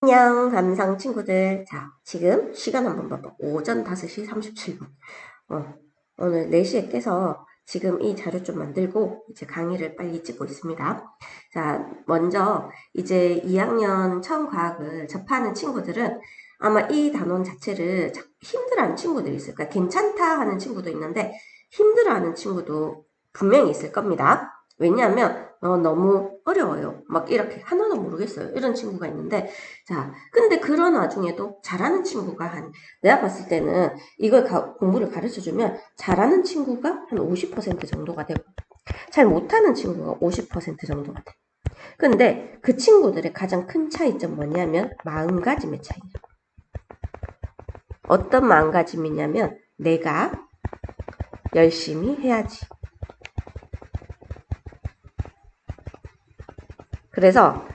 안녕, 감상 친구들. 자, 지금 시간 한번 봐봐. 오전 5시 37분. 오늘 4시에 깨서 지금 이 자료 좀 만들고 이제 강의를 빨리 찍고 있습니다. 자, 먼저 이제 2학년 처음 과학을 접하는 친구들은 아마 이 단원 자체를 힘들어하는 친구들이 있을 거야. 괜찮다 하는 친구도 있는데 힘들어하는 친구도 분명히 있을 겁니다. 왜냐하면 너무 어려워요. 막 이렇게 하나도 모르겠어요. 이런 친구가 있는데 자, 근데 그런 와중에도 잘하는 친구가 내가 봤을 때는 이걸 공부를 가르쳐주면 잘하는 친구가 한 50% 정도가 되고 잘 못하는 친구가 50% 정도가 돼. 근데 그 친구들의 가장 큰 차이점 뭐냐면 마음가짐의 차이야. 어떤 마음가짐이냐면 내가 열심히 해야지. 그래서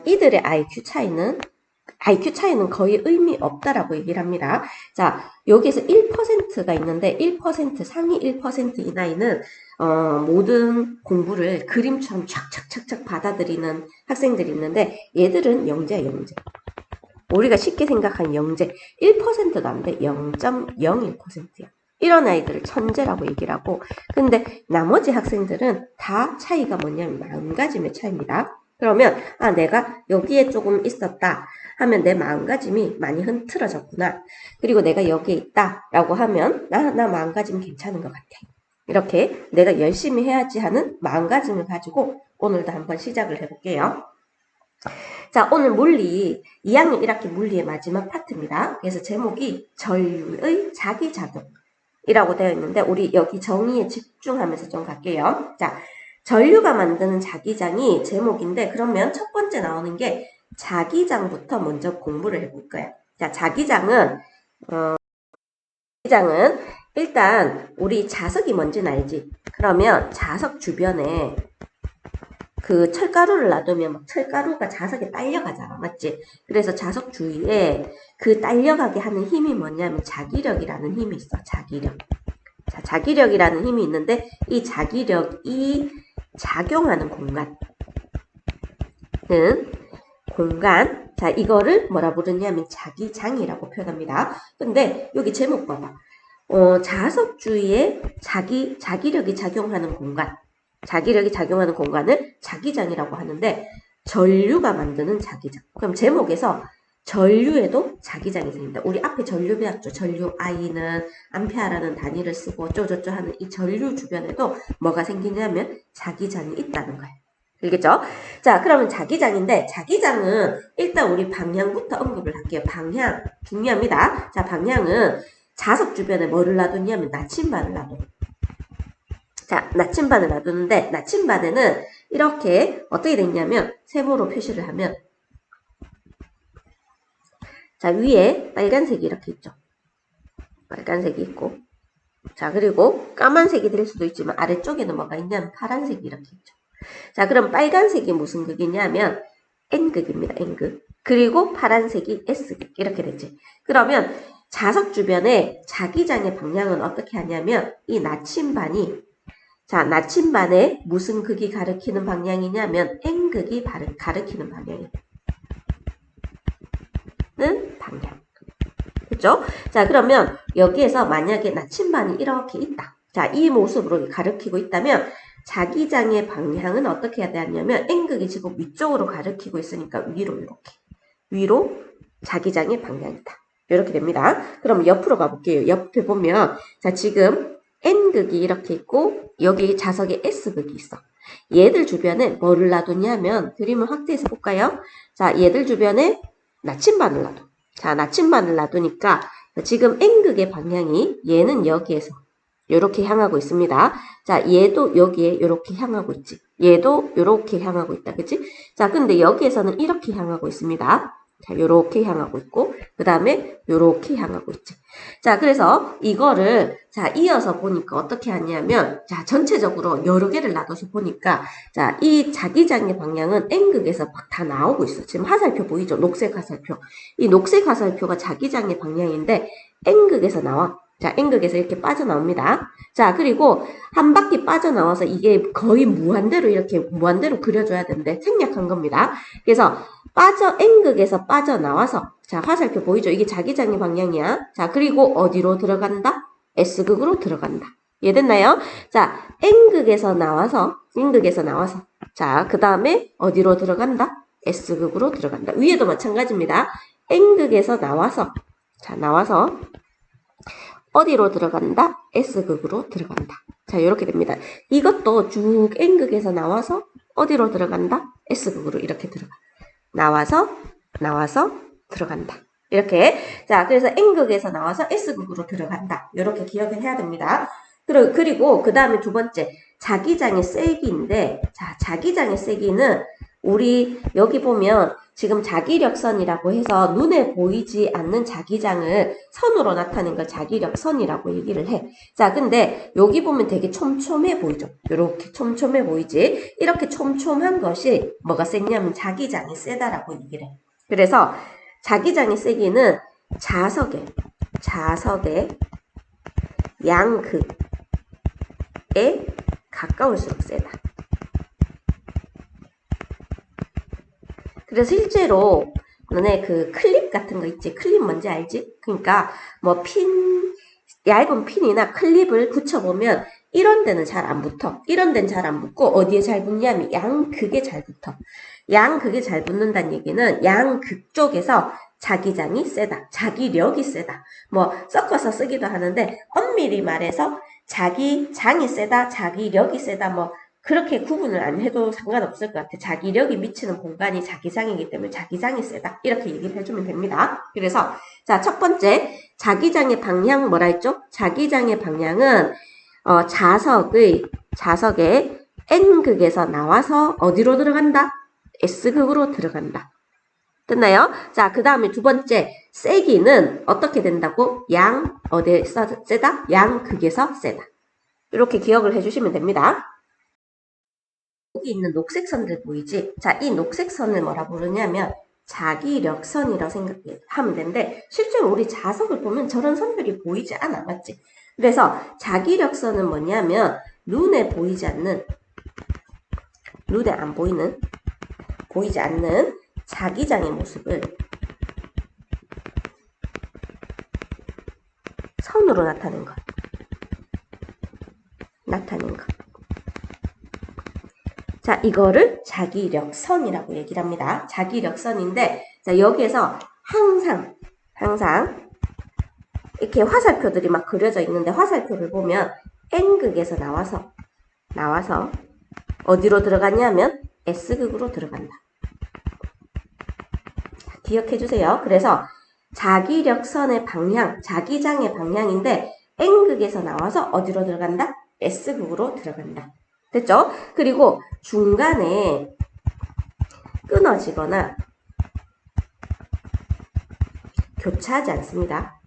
이들의 IQ 차이는 거의 의미 없다라고 얘기를 합니다. 자, 여기에서 1%가 있는데 1% 상위 1% 이나이는 모든 공부를 그림처럼 착착착착 받아들이는 학생들이 있는데 얘들은 영재야, 영재. 우리가 쉽게 생각한 영재 1%도 안 돼. 0.01%야. 이런 아이들을 천재라고 얘기를 하고 근데 나머지 학생들은 다 차이가 뭐냐면 마음가짐의 차이입니다. 그러면 내가 여기에 조금 있었다 하면 내 마음가짐이 많이 흐트러졌구나. 그리고 내가 여기에 있다 라고 하면 나 마음가짐 괜찮은 것 같아. 이렇게 내가 열심히 해야지 하는 마음가짐을 가지고 오늘도 한번 시작을 해볼게요. 자, 오늘 물리 2학년 1학기 물리의 마지막 파트입니다. 그래서 제목이 전류의 자기작용이라고 되어 있는데 우리 여기 정의에 집중하면서 좀 갈게요. 자, 전류가 만드는 자기장이 제목인데 그러면 첫 번째 나오는 게 자기장부터 먼저 공부를 해볼 거예요. 자, 자기장은 일단 우리 자석이 뭔지는 알지? 그러면 자석 주변에 그 철가루를 놔두면 막 철가루가 자석에 딸려가잖아. 맞지? 그래서 자석 주위에 그 딸려가게 하는 힘이 뭐냐면 자기력이라는 힘이 있어. 자기력. 자, 자기력이라는 힘이 있는데 이 자기력이 작용하는 공간. 자, 이거를 뭐라 부르냐면 자기장이라고 표현합니다. 근데 여기 제목 봐봐. 자석 주위에 자기력이 작용하는 공간을 자기장이라고 하는데 전류가 만드는 자기장. 그럼 제목에서 전류에도 자기장이 생긴다. 우리 앞에 전류 배웠죠. 전류 I는 암페아라는 단위를 쓰고 어쩌고저쩌고 하는 이 전류 주변에도 뭐가 생기냐면 자기장이 있다는 거예요. 알겠죠? 자, 그러면 자기장인데 자기장은 일단 우리 방향부터 언급을 할게요. 방향 중요합니다. 자, 방향은 자석 주변에 뭐를 놔두냐면 나침반을 놔둬. 자, 나침반을 놔두는데 나침반에는 이렇게 어떻게 됐냐면 세모로 표시를 하면 자, 위에 빨간색이 이렇게 있죠. 빨간색이 있고 자, 그리고 까만색이 될 수도 있지만 아래쪽에는 뭐가 있냐면 파란색이 이렇게 있죠. 자, 그럼 빨간색이 무슨 극이냐면 N극입니다. N극. 그리고 파란색이 S극. 이렇게 됐지. 그러면 자석 주변에 자기장의 방향은 어떻게 하냐면 이 나침반이 자, 나침반에 무슨 극이 가리키는 방향이냐면 N극이 가리키는 방향이에요. 방향. 그죠? 자, 그러면 여기에서 만약에 나침반이 이렇게 있다. 자, 이 모습으로 가리키고 있다면 자기장의 방향은 어떻게 해야 되냐면 N극이 지금 위쪽으로 가리키고 있으니까 위로 이렇게. 위로 자기장의 방향이다. 이렇게 됩니다. 그럼 옆으로 가볼게요. 옆에 보면 자, 지금 N극이 이렇게 있고 여기 자석에 S극이 있어. 얘들 주변에 뭐를 놔두냐면 그림을 확대해서 볼까요? 자, 얘들 주변에 나침반을 놔둬. 자, 나침반을 놔두니까 지금 N극의 방향이 얘는 여기에서 이렇게 향하고 있습니다. 자, 얘도 여기에 이렇게 향하고 있지. 얘도 이렇게 향하고 있다. 그치? 자, 근데 여기에서는 이렇게 향하고 있습니다. 자, 요렇게 향하고 있고, 그 다음에 요렇게 향하고 있지. 자, 그래서 이거를, 자, 이어서 보니까 어떻게 하냐면, 자, 전체적으로 여러 개를 놔둬서 보니까, 자, 이 자기장의 방향은 N극에서 막 다 나오고 있어. 지금 화살표 보이죠? 녹색 화살표. 이 녹색 화살표가 자기장의 방향인데, N극에서 나와. 자, N극에서 이렇게 빠져나옵니다. 자, 그리고 한 바퀴 빠져나와서 이게 거의 무한대로 이렇게 무한대로 그려줘야 되는데 생략한 겁니다. 그래서 N극에서 빠져나와서 자, 화살표 보이죠? 이게 자기장의 방향이야. 자, 그리고 어디로 들어간다? S극으로 들어간다. 이해됐나요? 자, N극에서 나와서 자, 그 다음에 어디로 들어간다? S극으로 들어간다. 위에도 마찬가지입니다. N극에서 나와서 자, 나와서 어디로 들어간다? S극으로 들어간다. 자, 이렇게 됩니다. 이것도 쭉 N극에서 나와서 어디로 들어간다? S극으로 이렇게 들어가. 나와서 들어간다. 이렇게. 자, 그래서 N극에서 나와서 S극으로 들어간다. 이렇게 기억을 해야 됩니다. 그리고 그 다음에 두 번째, 자기장의 세기인데, 자, 자기장의 세기는 우리 여기 보면 지금 자기력선이라고 해서 눈에 보이지 않는 자기장을 선으로 나타낸 걸 자기력선이라고 얘기를 해. 자, 근데 여기 보면 되게 촘촘해 보이죠? 이렇게 촘촘해 보이지? 이렇게 촘촘한 것이 뭐가 세냐면 자기장이 세다라고 얘기를 해. 그래서 자기장의 세기는 자석의 양극에 가까울수록 세다. 그래서 실제로 너네 그 클립 같은 거 있지? 클립 뭔지 알지? 그러니까 뭐 얇은 핀이나 클립을 붙여보면 이런 데는 잘 안 붙어. 이런 데는 잘 안 붙고 어디에 잘 붙냐면 양극에 잘 붙어. 양극에 잘 붙는다는 얘기는 양극 쪽에서 자기장이 세다. 자기력이 세다. 뭐 섞어서 쓰기도 하는데 엄밀히 말해서 자기장이 세다. 자기력이 세다. 뭐 그렇게 구분을 안 해도 상관없을 것 같아. 자기력이 미치는 공간이 자기장이기 때문에 자기장이 세다. 이렇게 얘기를 해주면 됩니다. 그래서 자, 첫 번째 자기장의 방향 뭐라 했죠? 자기장의 방향은 자석의 N극에서 나와서 어디로 들어간다? S극으로 들어간다. 됐나요? 자, 그 다음에 두 번째 세기는 어떻게 된다고? 어디에서 세다? 양극에서 세다. 이렇게 기억을 해주시면 됩니다. 여기 있는 녹색 선들 보이지? 자, 이 녹색 선을 뭐라 부르냐면 자기력선이라고 생각하면 되는데 실제로 우리 자석을 보면 저런 선들이 보이지 않아. 맞지? 그래서 자기력선은 뭐냐면 눈에 보이지 않는 보이지 않는 자기장의 모습을 선으로 나타낸 것. 자, 이거를 자기력선이라고 얘기를 합니다. 자기력선인데, 자, 여기에서 항상 이렇게 화살표들이 막 그려져 있는데 화살표를 보면 N극에서 나와서 어디로 들어가냐면 S극으로 들어간다. 기억해 주세요. 그래서 자기력선의 방향, 자기장의 방향인데 N극에서 나와서 어디로 들어간다? S극으로 들어간다. 됐죠? 그리고 중간에 끊어지거나 교차하지 않습니다.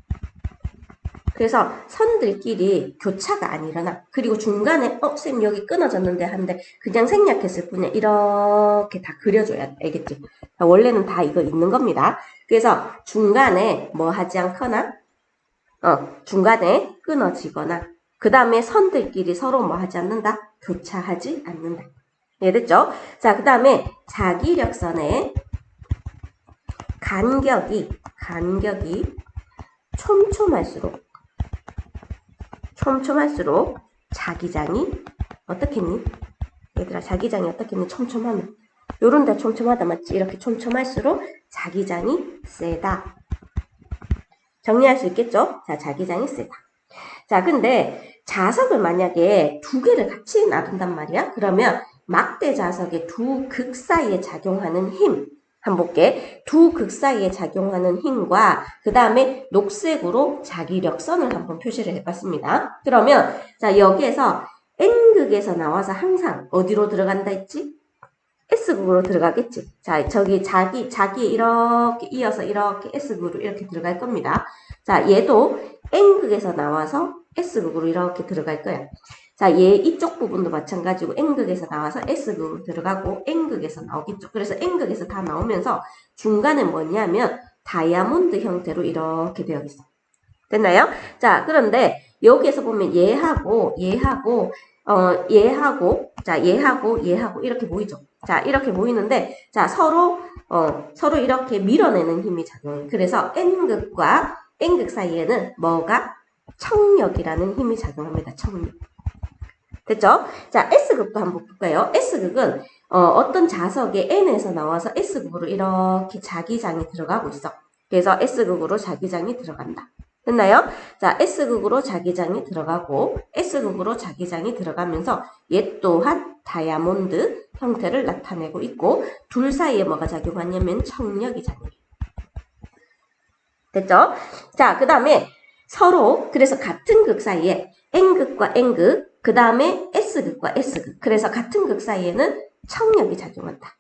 그래서 선들끼리 교차가 안 일어나. 그리고 중간에 쌤 여기 끊어졌는데 하는데 그냥 생략했을 뿐이야. 이렇게 다 그려줘야 돼. 알겠지? 원래는 다 이거 있는 겁니다. 그래서 중간에 뭐 하지 않거나 중간에 끊어지거나 그 다음에 선들끼리 서로 뭐 하지 않는다? 교차하지 않는다. 이해됐죠? 자, 그 다음에 자기력선의 간격이 촘촘할수록 자기장이 어떻겠니? 얘들아, 자기장이 어떻겠니? 촘촘하면 요런 데 촘촘하다 맞지? 이렇게 촘촘할수록 자기장이 세다. 정리할 수 있겠죠? 자, 자기장이 세다. 자, 근데 자석을 만약에 두 개를 같이 놔둔단 말이야? 그러면 막대 자석의 두 극 사이에 작용하는 힘, 한번 볼게. 두 극 사이에 작용하는 힘과 그 다음에 녹색으로 자기력선을 한번 표시를 해봤습니다. 그러면 자, 여기에서 N극에서 나와서 항상 어디로 들어간다 했지? S극으로 들어가겠지. 자, 저기 자기 이렇게 이어서 이렇게 S극으로 이렇게 들어갈 겁니다. 자, 얘도 N극에서 나와서 S극으로 이렇게 들어갈 거야. 자, 얘 이쪽 부분도 마찬가지고 N극에서 나와서 S극으로 들어가고 N극에서 나오겠죠. 그래서 N극에서 다 나오면서 중간에 뭐냐면 다이아몬드 형태로 이렇게 되어 있어. 됐나요? 자, 그런데 여기에서 보면 얘하고 얘하고 이렇게 보이죠? 자, 이렇게 보이는데, 자, 서로 이렇게 밀어내는 힘이 작용해요. 그래서 N극과 N극 사이에는 뭐가? 청력이라는 힘이 작용합니다. 청력. 됐죠? 자, S극도 한번 볼까요? S극은 어떤 자석에 N에서 나와서 S극으로 이렇게 자기장이 들어가고 있어. 그래서 S극으로 자기장이 들어간다. 됐나요? 자, S극으로 자기장이 들어가고 S극으로 자기장이 들어가면서 얘 또한 다이아몬드 형태를 나타내고 있고 둘 사이에 뭐가 작용하냐면 청력이 작용해요. 됐죠? 자, 그 다음에 서로 그래서 같은 극 사이에 N극과 N극 그 다음에 S극과 S극 그래서 같은 극 사이에는 청력이 작용한다.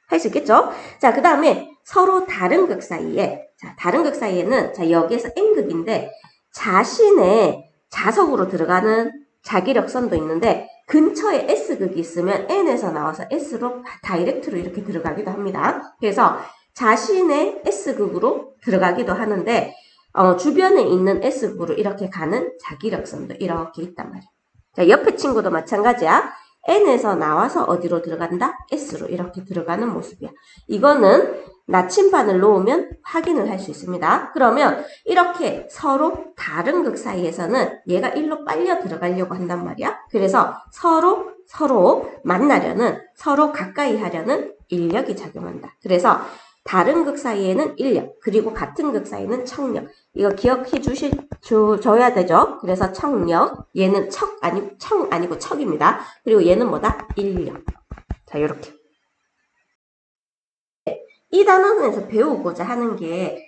할 수 있겠죠? 자, 그 다음에 서로 다른 극 사이에 다른 극 사이에는 자, 여기에서 N극인데 자신의 자석으로 들어가는 자기력선도 있는데 근처에 S극이 있으면 N에서 나와서 S로 다이렉트로 이렇게 들어가기도 합니다. 그래서 자신의 S극으로 들어가기도 하는데 주변에 있는 S극으로 이렇게 가는 자기력선도 이렇게 있단 말이에요. 자, 옆에 친구도 마찬가지야. N에서 나와서 어디로 들어간다? S로 이렇게 들어가는 모습이야. 이거는 나침반을 놓으면 확인을 할 수 있습니다. 그러면 이렇게 서로 다른 극 사이에서는 얘가 일로 빨려 들어가려고 한단 말이야. 그래서 서로 만나려는, 서로 가까이 하려는 인력이 작용한다. 그래서 다른 극 사이에는 인력, 그리고 같은 극 사이에는 청력. 이거 기억해 줘야 되죠? 그래서 청력, 얘는 청 아니고 척입니다. 그리고 얘는 뭐다? 인력. 자, 요렇게. 이 단원에서 배우고자 하는 게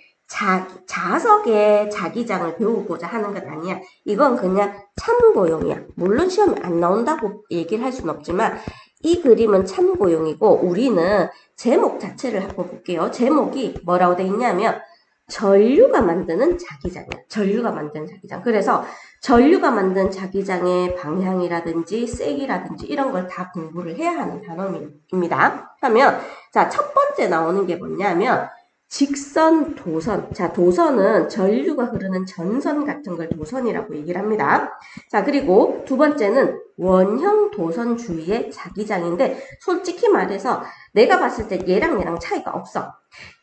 자석의 자기장을 배우고자 하는 건 아니야. 이건 그냥 참고용이야. 물론 시험에 안 나온다고 얘기를 할 수는 없지만 이 그림은 참고용이고 우리는 제목 자체를 한번 볼게요. 제목이 뭐라고 돼 있냐면 전류가 만드는 자기장이야. 전류가 만드는 자기장. 그래서 전류가 만든 자기장의 방향이라든지 색이라든지 이런 걸 다 공부를 해야 하는 단원입니다. 그러면 자, 첫 번째 나오는 게 뭐냐면 직선, 도선. 자, 도선은 전류가 흐르는 전선 같은 걸 도선이라고 얘기를 합니다. 자, 그리고 두 번째는 원형 도선 주위의 자기장인데 솔직히 말해서 내가 봤을 때 얘랑 차이가 없어.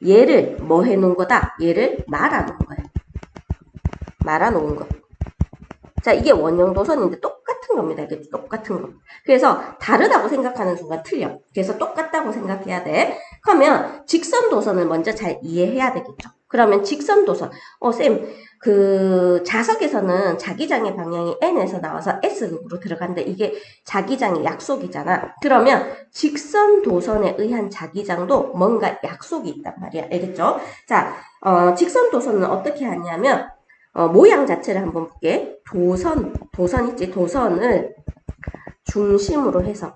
얘를 뭐 해놓은 거다? 얘를 말아놓은 거야. 말아놓은 거. 자, 이게 원형 도선인데 똑같은 겁니다. 이게 똑같은 거. 그래서 다르다고 생각하는 순간 틀려. 그래서 똑같다고 생각해야 돼. 그러면 직선 도선을 먼저 잘 이해해야 되겠죠. 그러면 직선 도선. 쌤, 그 자석에서는 자기장의 방향이 N에서 나와서 S극으로 들어간데 이게 자기장의 약속이잖아. 그러면 직선 도선에 의한 자기장도 뭔가 약속이 있단 말이야. 알겠죠? 자, 직선 도선은 어떻게 하냐면 모양 자체를 한번 볼게. 도선 있지? 도선을 중심으로 해서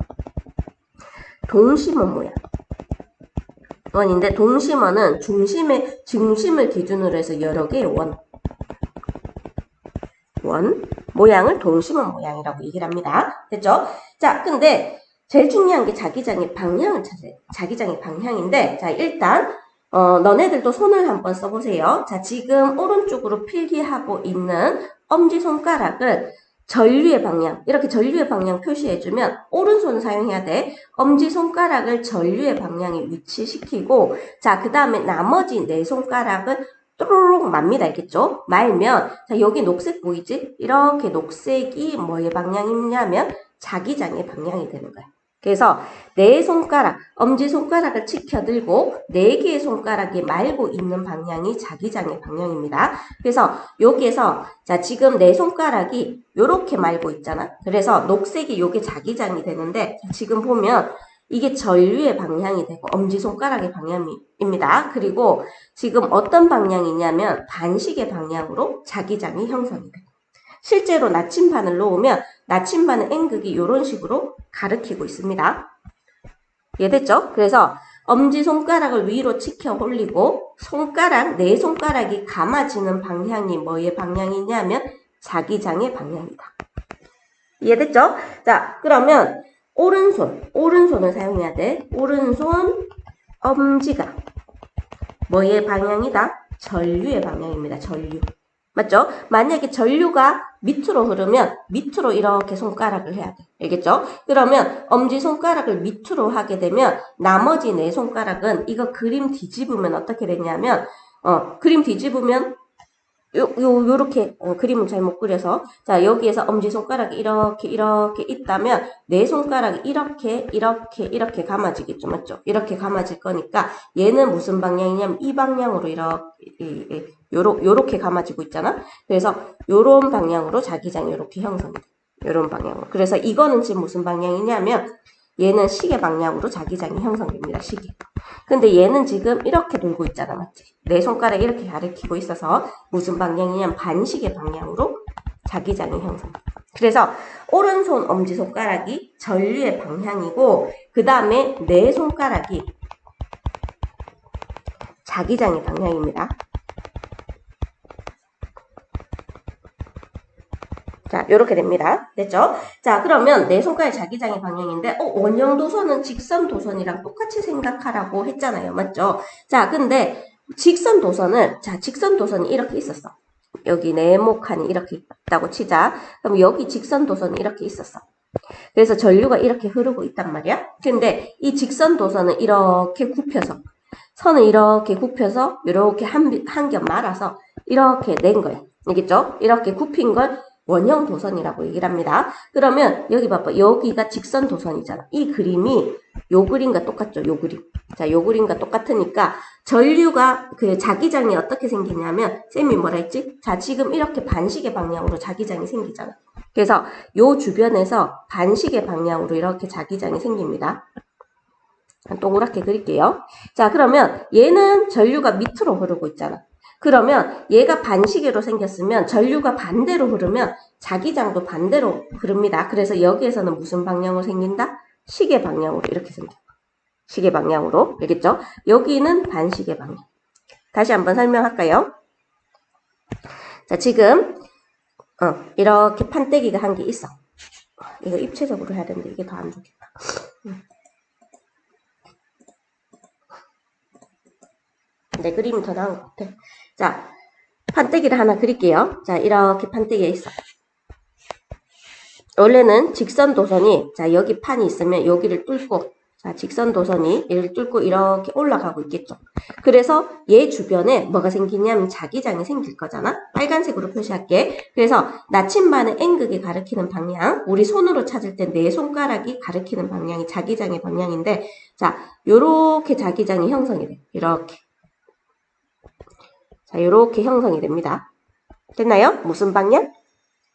동심원 모양. 원인데 동심원은 중심을 기준으로 해서 여러 개의 원 모양을 동심원 모양이라고 얘기를 합니다. 됐죠? 자, 근데 제일 중요한 게 자기장의 방향을 찾아요. 자기장의 방향인데 자, 일단 너네들도 손을 한번 써보세요. 자, 지금 오른쪽으로 필기하고 있는 엄지손가락을 전류의 방향, 이렇게 전류의 방향 표시해주면 오른손 사용해야 돼. 엄지손가락을 전류의 방향에 위치시키고 자, 그 다음에 나머지 네 손가락은 또르륵 맙니다. 알겠죠? 말면 자, 여기 녹색 보이지? 이렇게 녹색이 뭐의 방향이냐면 자기장의 방향이 되는 거야. 그래서 네 손가락, 엄지손가락을 치켜들고 네 개의 손가락이 말고 있는 방향이 자기장의 방향입니다. 그래서 여기에서 자, 지금 네 손가락이 요렇게 말고 있잖아. 그래서 녹색이 요게 자기장이 되는데 지금 보면 이게 전류의 방향이 되고 엄지손가락의 방향입니다. 그리고 지금 어떤 방향이냐면 반식의 방향으로 자기장이 형성이 돼요. 실제로 나침반을 놓으면 나침반은 N극이 이런 식으로 가리키고 있습니다. 이해됐죠? 그래서 엄지손가락을 위로 치켜 올리고 네 손가락이 감아지는 방향이 뭐의 방향이냐면 자기장의 방향이다. 이해됐죠? 자, 그러면 오른손을 사용해야 돼. 오른손 엄지가 뭐의 방향이다? 전류의 방향입니다. 전류. 맞죠? 만약에 전류가 밑으로 흐르면 밑으로 이렇게 손가락을 해야 돼. 알겠죠? 그러면 엄지손가락을 밑으로 하게 되면 나머지 네 손가락은 이거 그림 뒤집으면 어떻게 되냐면 그림 뒤집으면 요렇게 그림을 잘못 그려서 자 여기에서 엄지손가락이 이렇게 있다면 내 손가락이 이렇게 감아지겠죠. 맞죠? 이렇게 감아질 거니까 얘는 무슨 방향이냐면 이 방향으로 요렇게 감아지고 있잖아. 그래서 요런 방향으로 자기장이 요렇게 형성이 돼. 요런 방향으로. 그래서 이거는 지금 무슨 방향이냐면 얘는 시계 방향으로 자기장이 형성됩니다. 시계. 근데 얘는 지금 이렇게 돌고 있잖아. 맞지? 내 손가락이 이렇게 가리키고 있어서 무슨 방향이냐면 반시계 방향으로 자기장이 형성. 그래서 오른손 엄지손가락이 전류의 방향이고 그 다음에 내 손가락이 자기장의 방향입니다. 자, 요렇게 됩니다. 됐죠? 자, 그러면 내 손가락 자기장의 방향인데, 원형 도선은 직선 도선이랑 똑같이 생각하라고 했잖아요. 맞죠? 자, 근데 직선 도선이 이렇게 있었어. 여기 네모칸이 이렇게 있다고 치자. 그럼 여기 직선 도선이 이렇게 있었어. 그래서 전류가 이렇게 흐르고 있단 말이야. 근데 이 직선 도선은 이렇게 굽혀서, 선을 이렇게 굽혀서, 이렇게 한 겹 말아서 이렇게 낸 거야. 알겠죠? 이렇게 굽힌 걸 원형 도선이라고 얘기를 합니다. 그러면 여기 봐봐. 여기가 직선 도선이잖아. 이 그림이 요 그림과 똑같죠. 요 그림. 자, 요 그림과 똑같으니까 전류가 그 자기장이 어떻게 생기냐면 쌤이 뭐라 했지? 자, 지금 이렇게 반시계 방향으로 자기장이 생기잖아. 그래서 요 주변에서 반시계 방향으로 이렇게 자기장이 생깁니다. 동그랗게 그릴게요. 자, 그러면 얘는 전류가 밑으로 흐르고 있잖아. 그러면 얘가 반시계로 생겼으면 전류가 반대로 흐르면 자기장도 반대로 흐릅니다. 그래서 여기에서는 무슨 방향으로 생긴다? 시계 방향으로 이렇게 생겨. 시계 방향으로. 알겠죠? 여기는 반시계 방향. 다시 한번 설명할까요? 자, 지금 이렇게 판때기가 한 개 있어. 이거 입체적으로 해야 되는데 이게 더 안 좋겠다. 내 그림이 더 나은 것 같아. 자, 판때기를 하나 그릴게요. 자, 이렇게 판때기가 있어. 원래는 직선 도선이, 자, 여기 판이 있으면 여기를 뚫고, 자, 직선 도선이 얘를 뚫고 이렇게 올라가고 있겠죠. 그래서 얘 주변에 뭐가 생기냐면 자기장이 생길 거잖아. 빨간색으로 표시할게. 그래서 나침반의 N극이 가리키는 방향, 우리 손으로 찾을 때 내 손가락이 가리키는 방향이 자기장의 방향인데, 자, 요렇게 자기장이 형성이 돼. 이렇게. 자, 이렇게 형성이 됩니다. 됐나요? 무슨 방향?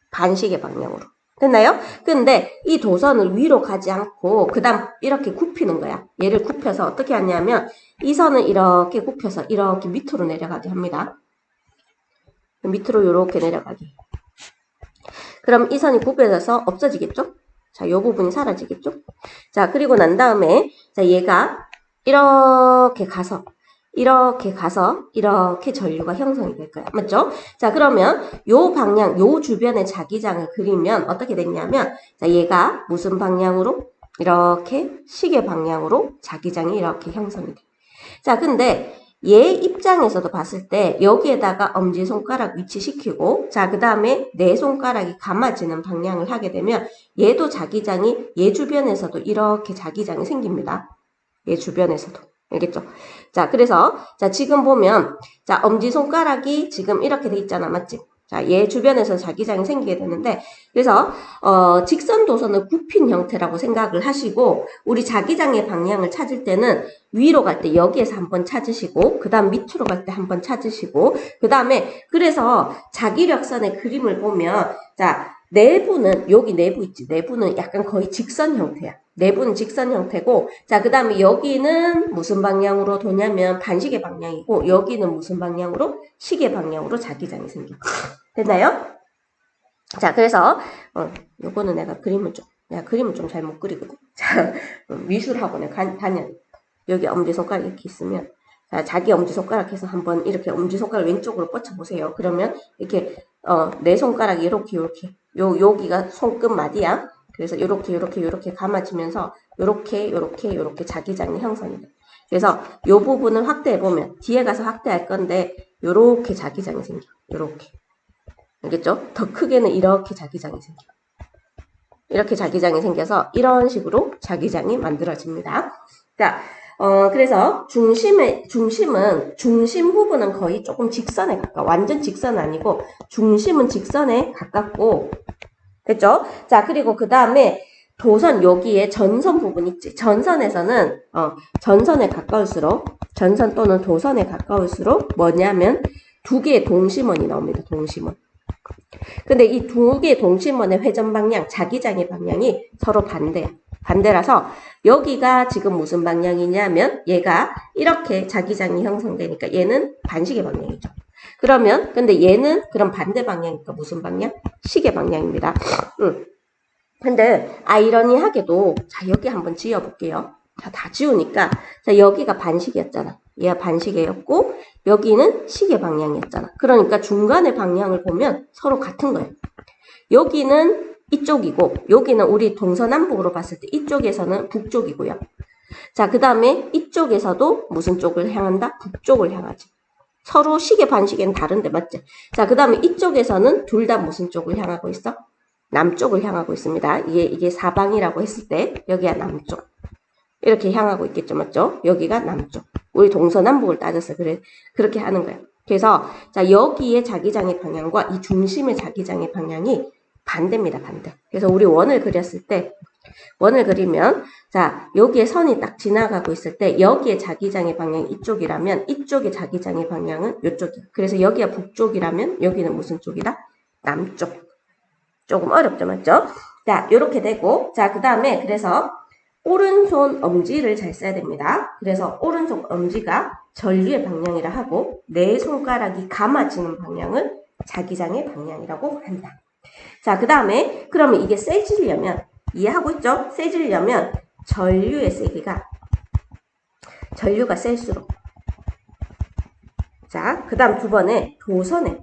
반시계 방향으로. 됐나요? 근데 이 도선을 위로 가지 않고 그 다음 이렇게 굽히는 거야. 얘를 굽혀서 어떻게 하냐면 이 선을 이렇게 굽혀서 이렇게 밑으로 내려가게 합니다. 밑으로 이렇게 내려가게. 그럼 이 선이 굽혀져서 없어지겠죠? 자, 이 부분이 사라지겠죠? 자, 그리고 난 다음에 자, 얘가 이렇게 가서 이렇게 전류가 형성이 될 거야. 맞죠? 자, 그러면 요 방향, 요 주변의 자기장을 그리면 어떻게 됐냐면 자, 얘가 무슨 방향으로? 이렇게 시계 방향으로 자기장이 이렇게 형성이 돼. 자, 근데 얘 입장에서도 봤을 때 여기에다가 엄지손가락 위치시키고 자, 그 다음에 내 손가락이 감아지는 방향을 하게 되면 얘도 자기장이 얘 주변에서도 이렇게 자기장이 생깁니다. 얘 주변에서도. 알겠죠? 자, 그래서, 자, 지금 보면, 자, 엄지손가락이 지금 이렇게 돼 있잖아. 맞지? 자, 얘 주변에서 자기장이 생기게 되는데, 그래서, 직선 도선을 굽힌 형태라고 생각을 하시고, 우리 자기장의 방향을 찾을 때는 위로 갈 때 여기에서 한번 찾으시고, 그 다음 밑으로 갈 때 한번 찾으시고, 그 다음에, 그래서 자기력선의 그림을 보면, 자, 내부는, 여기 내부 있지? 내부는 약간 거의 직선 형태야. 내부는 직선 형태고, 자, 그 다음에 여기는 무슨 방향으로 도냐면 반시계 방향이고, 여기는 무슨 방향으로? 시계 방향으로 자기장이 생겨. 됐나요? 자, 그래서, 요거는 내가 그림을 좀 잘 못 그리거든. 자, 미술학원에 다녀. 여기 엄지손가락 이렇게 있으면, 자, 자기 엄지손가락 해서 한번 이렇게 엄지손가락 왼쪽으로 뻗쳐보세요. 그러면 이렇게, 내 손가락이 이렇게, 여기가 손끝 마디야. 그래서 요렇게 감아지면서 요렇게 자기장이 형성이 돼. 그래서 요 부분을 확대해 보면 뒤에 가서 확대할 건데 요렇게 자기장이 생겨. 요렇게. 알겠죠? 더 크게는 이렇게 자기장이 생겨. 이렇게 자기장이 생겨서 이런 식으로 자기장이 만들어집니다. 자, 그래서 중심 부분은 거의 조금 직선에 가까워. 완전 직선 아니고 중심은 직선에 가깝고, 됐죠? 자, 그리고 그 다음에 도선 여기에 전선 부분 있지. 전선에서는 전선에 가까울수록 전선 또는 도선에 가까울수록 뭐냐면 두 개의 동심원이 나옵니다. 동심원. 근데 이 두 개의 동심원의 회전 방향, 자기장의 방향이 서로 반대야. 반대라서 여기가 지금 무슨 방향이냐면 얘가 이렇게 자기장이 형성되니까 얘는 반시계 방향이죠. 그러면 근데 얘는 그럼 반대 방향이니까 무슨 방향? 시계 방향입니다. 근데 아이러니하게도 자 여기 한번 지어볼게요. 자 다 지우니까 자 여기가 반시계였잖아. 얘가 반시계였고 여기는 시계 방향이었잖아. 그러니까 중간의 방향을 보면 서로 같은 거예요. 여기는 이쪽이고 여기는 우리 동서남북으로 봤을 때 이쪽에서는 북쪽이고요. 자 그 다음에 이쪽에서도 무슨 쪽을 향한다? 북쪽을 향하지. 서로 시계 반시계는 다른데 맞지? 자 그 다음에 이쪽에서는 둘 다 무슨 쪽을 향하고 있어? 남쪽을 향하고 있습니다. 이게 사방이라고 했을 때 여기가 남쪽. 이렇게 향하고 있겠죠. 맞죠? 여기가 남쪽. 우리 동서남북을 따져서 그렇게 하는 거예요. 그래서 자 여기에 자기장의 방향과 이 중심의 자기장의 방향이 반대입니다. 반대. 그래서 우리 원을 그렸을 때 원을 그리면 자 여기에 선이 딱 지나가고 있을 때 여기에 자기장의 방향이 이쪽이라면 이쪽의 자기장의 방향은 이쪽이야. 그래서 여기가 북쪽이라면 여기는 무슨 쪽이다? 남쪽. 조금 어렵죠, 맞죠? 자, 요렇게 되고, 자, 그 다음에, 그래서, 오른손 엄지를 잘 써야 됩니다. 그래서, 오른손 엄지가 전류의 방향이라 하고, 내 손가락이 감아지는 방향을 자기장의 방향이라고 한다. 자, 그 다음에, 그러면 이게 세지려면, 이해하고 있죠? 세지려면, 전류의 세기가, 전류가 셀수록, 자, 그 다음 두 번에, 도선에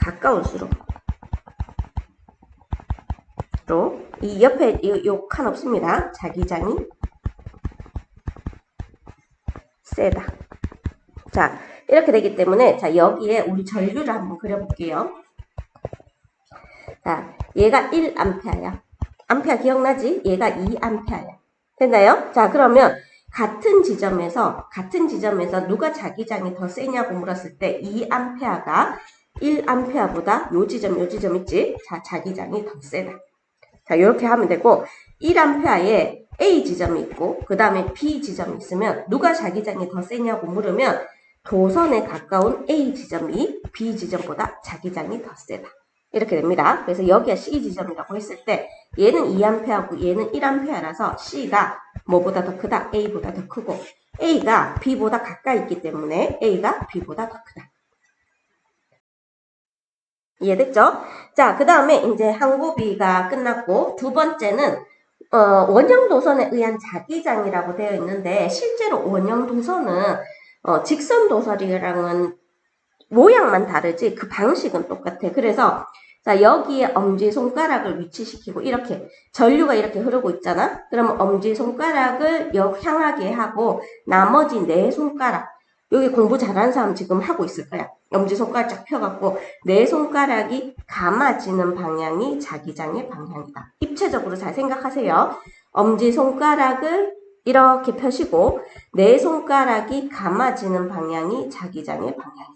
가까울수록, 이 옆에 요 칸 없습니다. 자기장이 세다. 자, 이렇게 되기 때문에 자 여기에 우리 전류를 한번 그려볼게요. 자, 얘가 1A야. 암페아 기억나지? 얘가 2A야. 됐나요? 자, 그러면 같은 지점에서 누가 자기장이 더 세냐고 물었을 때 2A가 1A보다 요 지점 있지? 자, 자기장이 더 세다. 자, 이렇게 하면 되고 1A에 A 지점이 있고 그 다음에 B 지점이 있으면 누가 자기장이 더 세냐고 물으면 도선에 가까운 A 지점이 B 지점보다 자기장이 더 세다. 이렇게 됩니다. 그래서 여기가 C 지점이라고 했을 때 얘는 2A고 얘는 1A라서 C가 뭐보다 더 크다? A보다 더 크고 A가 B보다 가까이 있기 때문에 A가 B보다 더 크다. 이해됐죠? 자, 그 다음에 이제 항구비가 끝났고, 두 번째는, 원형 도선에 의한 자기장이라고 되어 있는데, 실제로 원형 도선은, 직선 도선이랑은 모양만 다르지, 그 방식은 똑같아. 그래서, 자, 여기에 엄지손가락을 위치시키고, 이렇게, 전류가 이렇게 흐르고 있잖아? 그러면 엄지손가락을 향하게 하고, 나머지 네 손가락, 여기 공부 잘하는 사람 지금 하고 있을 거야. 엄지손가락 쫙 펴갖고 내 손가락이 감아지는 방향이 자기장의 방향이다. 입체적으로 잘 생각하세요. 엄지손가락을 이렇게 펴시고 내 손가락이 감아지는 방향이 자기장의 방향이다.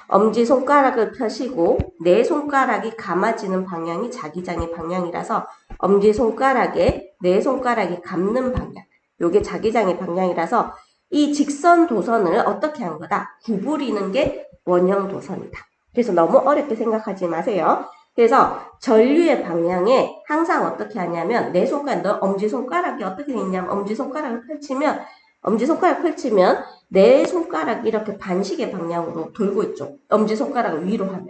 엄지손가락을 펴시고 내 손가락이 감아지는 방향이 자기장의 방향이라서 엄지손가락에 내 손가락이 감는 방향. 요게 자기장의 방향이라서 이 직선 도선을 어떻게 한 거다? 구부리는 게 원형 도선이다. 그래서 너무 어렵게 생각하지 마세요. 그래서 전류의 방향에 항상 어떻게 하냐면 내 손가락, 너 엄지손가락이 어떻게 되냐면 엄지손가락 펼치면 내 손가락이 이렇게 반시계 방향으로 돌고 있죠. 엄지손가락을 위로 하면.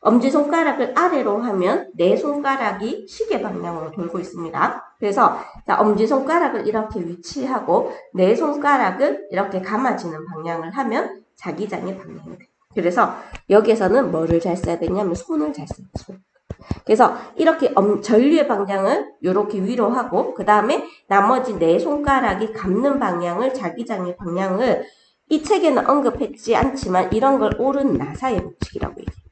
엄지손가락을 아래로 하면 내 손가락이 시계 방향으로 돌고 있습니다. 그래서 자, 엄지손가락을 이렇게 위치하고 내 손가락을 이렇게 감아지는 방향을 하면 자기장의 방향이 돼. 그래서 여기에서는 뭐를 잘 써야 되냐면 손을 잘 써야 돼. 그래서 이렇게 전류의 방향을 이렇게 위로 하고 그 다음에 나머지 네 손가락이 감는 방향을 자기장의 방향을 이 책에는 언급했지 않지만 이런 걸 옳은 나사의 법칙이라고 얘기해요.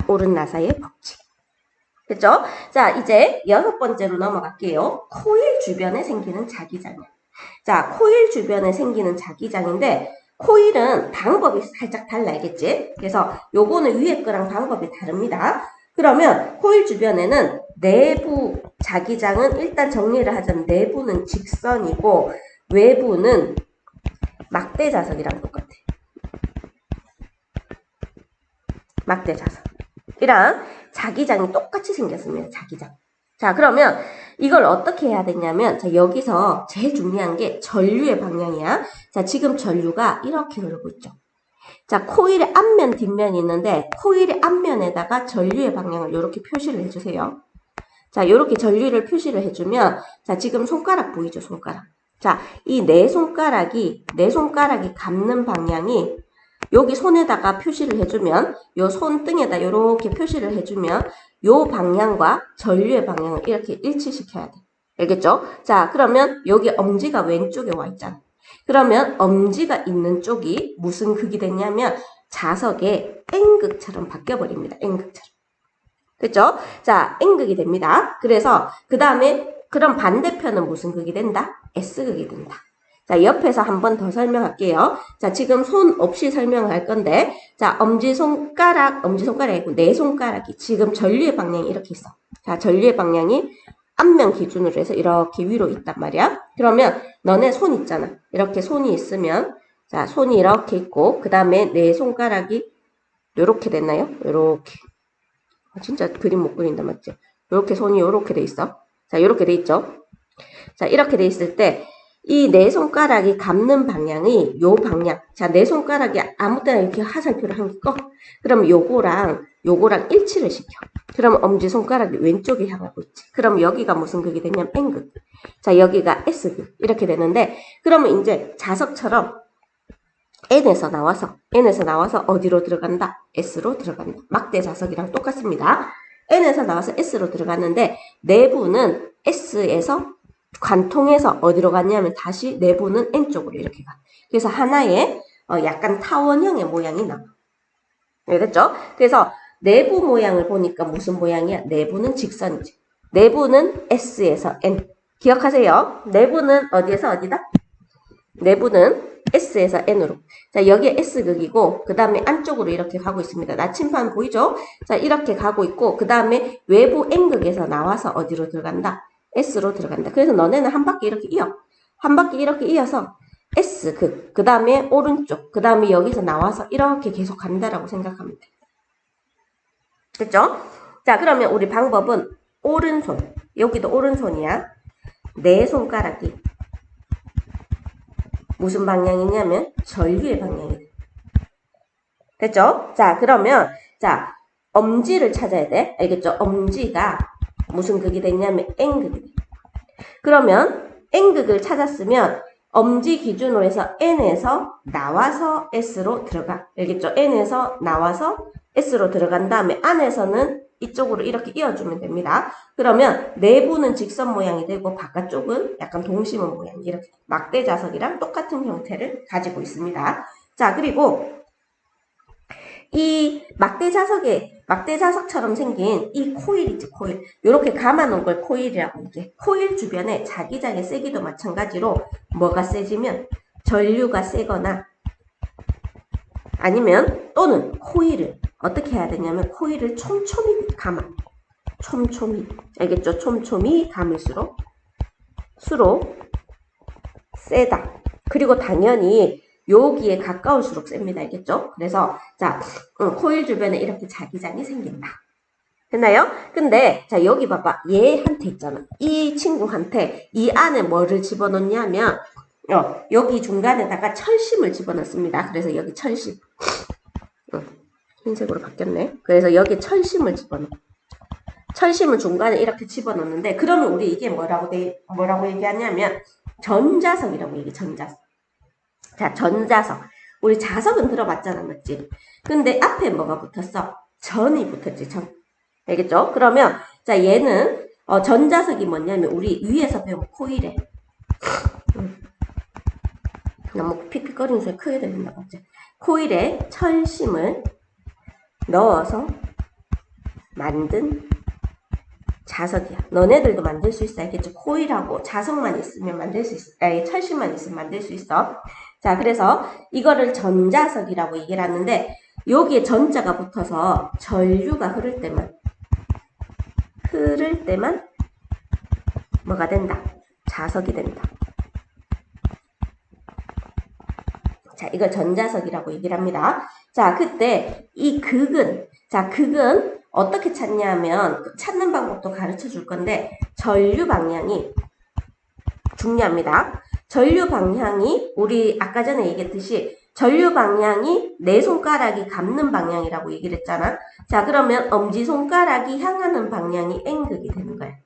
오른 나사의 법칙. 됐죠? 자, 이제 6번째로 넘어갈게요. 코일 주변에 생기는 자기장이야. 자, 코일 주변에 생기는 자기장인데 코일은 방법이 살짝 달라, 알겠지? 그래서 요거는 위에 거랑 방법이 다릅니다. 그러면 코일 주변에는 내부 자기장은 일단 정리를 하자면 내부는 직선이고 외부는 막대자석이랑 똑같아. 막대자석이랑 자기장이 똑같이 생겼습니다. 자기장. 자, 그러면 이걸 어떻게 해야 되냐면, 자, 여기서 제일 중요한 게 전류의 방향이야. 자, 지금 전류가 이렇게 흐르고 있죠. 자, 코일의 앞면, 뒷면이 있는데, 코일의 앞면에다가 전류의 방향을 이렇게 표시를 해주세요. 자, 이렇게 전류를 표시를 해주면, 자, 지금 손가락 보이죠? 손가락. 자, 이 내 손가락이 감는 방향이 여기 손에다가 표시를 해주면, 요 손등에다 이렇게 표시를 해주면, 요 방향과 전류의 방향을 이렇게 일치시켜야 돼. 알겠죠? 자, 그러면 여기 엄지가 왼쪽에 와 있잖아. 그러면 엄지가 있는 쪽이 무슨 극이 됐냐면 자석의 N극처럼 바뀌어버립니다. N극처럼. 그죠? 자, N극이 됩니다. 그래서 그 다음에 그럼 반대편은 무슨 극이 된다? S극이 된다. 자, 옆에서 한 번 더 설명할게요. 자, 지금 손 없이 설명할 건데, 자, 엄지손가락이고 내 손가락이 지금 전류의 방향이 이렇게 있어. 자, 전류의 방향이 앞면 기준으로 해서 이렇게 위로 있단 말이야. 그러면 너네 손 있잖아. 이렇게 손이 있으면, 자, 손이 이렇게 있고, 그 다음에 내 손가락이 요렇게 됐나요? 요렇게. 진짜 그림 못 그린다, 맞지? 요렇게 손이 요렇게 돼 있어. 자, 요렇게 돼 있죠? 자, 이렇게 돼 있을 때, 이 내 손가락이 감는 방향이 요 방향. 자, 내 손가락이 아무 때나 이렇게 화살표를 한 개 꺼. 그럼 요거랑 일치를 시켜. 그럼 엄지손가락이 왼쪽에 향하고 있지. 그럼 여기가 무슨 극이 되냐면 N극. 자, 여기가 S극. 이렇게 되는데, 그러면 이제 자석처럼 N에서 나와서 어디로 들어간다? S로 들어간다. 막대 자석이랑 똑같습니다. N에서 나와서 S로 들어갔는데, 내부는 S에서 관통해서 어디로 갔냐면 다시 내부는 N쪽으로 이렇게 가. 그래서 하나의 약간 타원형의 모양이 나와. 알겠죠? 그래서 내부 모양을 보니까 무슨 모양이야? 내부는 직선이지. 내부는 S에서 N. 기억하세요. 내부는 어디에서 어디다? 내부는 S에서 N으로. 자, 여기에 S극이고, 그 다음에 안쪽으로 이렇게 가고 있습니다. 나침반 보이죠? 자, 이렇게 가고 있고, 그 다음에 외부 N극에서 나와서 어디로 들어간다? S로 들어간다. 그래서 너네는 한 바퀴 이렇게 이어. 한 바퀴 이렇게 이어서 S극, 그 다음에 오른쪽, 그 다음에 여기서 나와서 이렇게 계속 간다라고 생각하면 돼. 됐죠? 자, 그러면 우리 방법은 오른손. 여기도 오른손이야. 내 손가락이 무슨 방향이냐면 전류의 방향이 돼. 됐죠? 자, 그러면 자, 엄지를 찾아야 돼. 알겠죠? 엄지가 무슨 극이 됐냐면 N극이 돼. 그러면 N극을 찾았으면 엄지 기준으로 해서 N에서 나와서 S로 들어가. 알겠죠? N에서 나와서 S로 들어간 다음에 안에서는 이쪽으로 이렇게 이어주면 됩니다. 그러면 내부는 직선 모양이 되고 바깥쪽은 약간 동심원 모양, 이렇게 막대 자석이랑 똑같은 형태를 가지고 있습니다. 자, 그리고 이 막대 자석처럼 생긴 이 코일이지, 코일. 이렇게 감아놓은 걸 코일이라고 이게. 코일 주변에 자기장의 세기도 마찬가지로 뭐가 세지면 전류가 세거나 아니면 또는 코일을 어떻게 해야 되냐면 코일을 촘촘히 감아. 촘촘히. 알겠죠? 촘촘히 감을수록 세다. 그리고 당연히 여기에 가까울수록 셉니다. 알겠죠? 그래서 자, 코일 주변에 이렇게 자기장이 생긴다. 됐나요? 근데 자, 여기 봐봐. 얘한테 있잖아. 이 친구한테 이 안에 뭐를 집어넣냐면 여기 중간에다가 철심을 집어넣습니다. 그래서 여기 철심. 흰색으로 바뀌었네. 그래서 여기 철심을 집어넣어. 철심을 중간에 이렇게 집어넣는데 그러면 우리 이게 뭐라고 얘기하냐면 전자석이라고 얘기해. 전자석. 자, 전자석. 우리 자석은 들어봤잖아, 맞지? 근데 앞에 뭐가 붙었어? 전이 붙었지, 전. 알겠죠? 그러면 자, 얘는 전자석이 뭐냐면 우리 위에서 배운 코일에 너무 픽픽거리는 소리 크게 들린다, 맞지? 코일에 철심을 넣어서 만든 자석이야. 너네들도 만들 수 있어. 알겠죠? 코일하고 자석만 있으면 만들 수 있어. 아니, 철심만 있으면 만들 수 있어. 자, 그래서 이거를 전자석이라고 얘기를 하는데 여기에 전자가 붙어서 전류가 흐를 때만 뭐가 된다? 자석이 된다. 자, 이걸 전자석이라고 얘기를 합니다. 자, 그때 이 극은 어떻게 찾냐면 찾는 방법도 가르쳐 줄 건데 전류 방향이 중요합니다. 전류 방향이 우리 아까 전에 얘기했듯이 전류 방향이 내 손가락이 감는 방향이라고 얘기를 했잖아. 자, 그러면 엄지손가락이 향하는 방향이 N극이 되는 거야.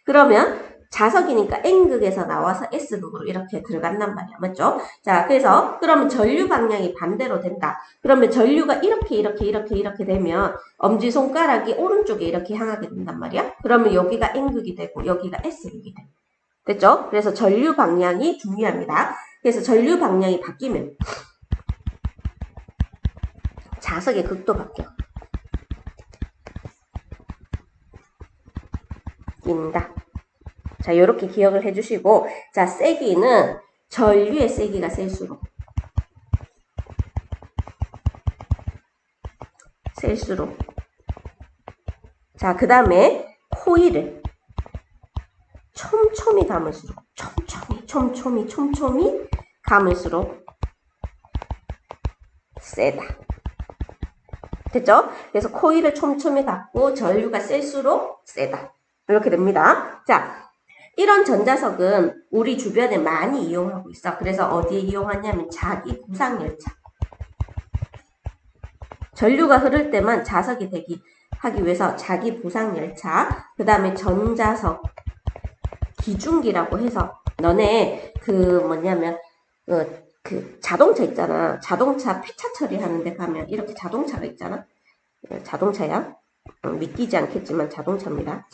그러면 자석이니까 N극에서 나와서 S극으로 이렇게 들어간단 말이야. 맞죠? 자, 그러면 전류 방향이 반대로 된다. 그러면 전류가 이렇게 되면 엄지손가락이 오른쪽에 이렇게 향하게 된단 말이야. 그러면 여기가 N극이 되고 여기가 S극이 돼. 됐죠? 그래서 전류 방향이 중요합니다. 그래서 전류 방향이 바뀌면 자석의 극도 바뀌어. 입니다. 자, 이렇게 기억을 해주시고, 자, 세기는 전류의 세기가 셀수록 자, 그 다음에 코일을 촘촘히 감을수록 촘촘히 감을수록 세다. 됐죠? 그래서 코일을 촘촘히 감고 전류가 셀수록 세다. 이렇게 됩니다. 자, 이런 전자석은 우리 주변에 많이 이용하고 있어. 그래서 어디에 이용하냐면 자기 부상열차. 전류가 흐를 때만 자석이 하기 위해서 자기 부상열차, 그 다음에 전자석 기중기라고 해서 너네 그 자동차 있잖아. 자동차 폐차 처리하는 데 가면 이렇게 자동차가 있잖아. 자동차야. 믿기지 않겠지만 자동차입니다.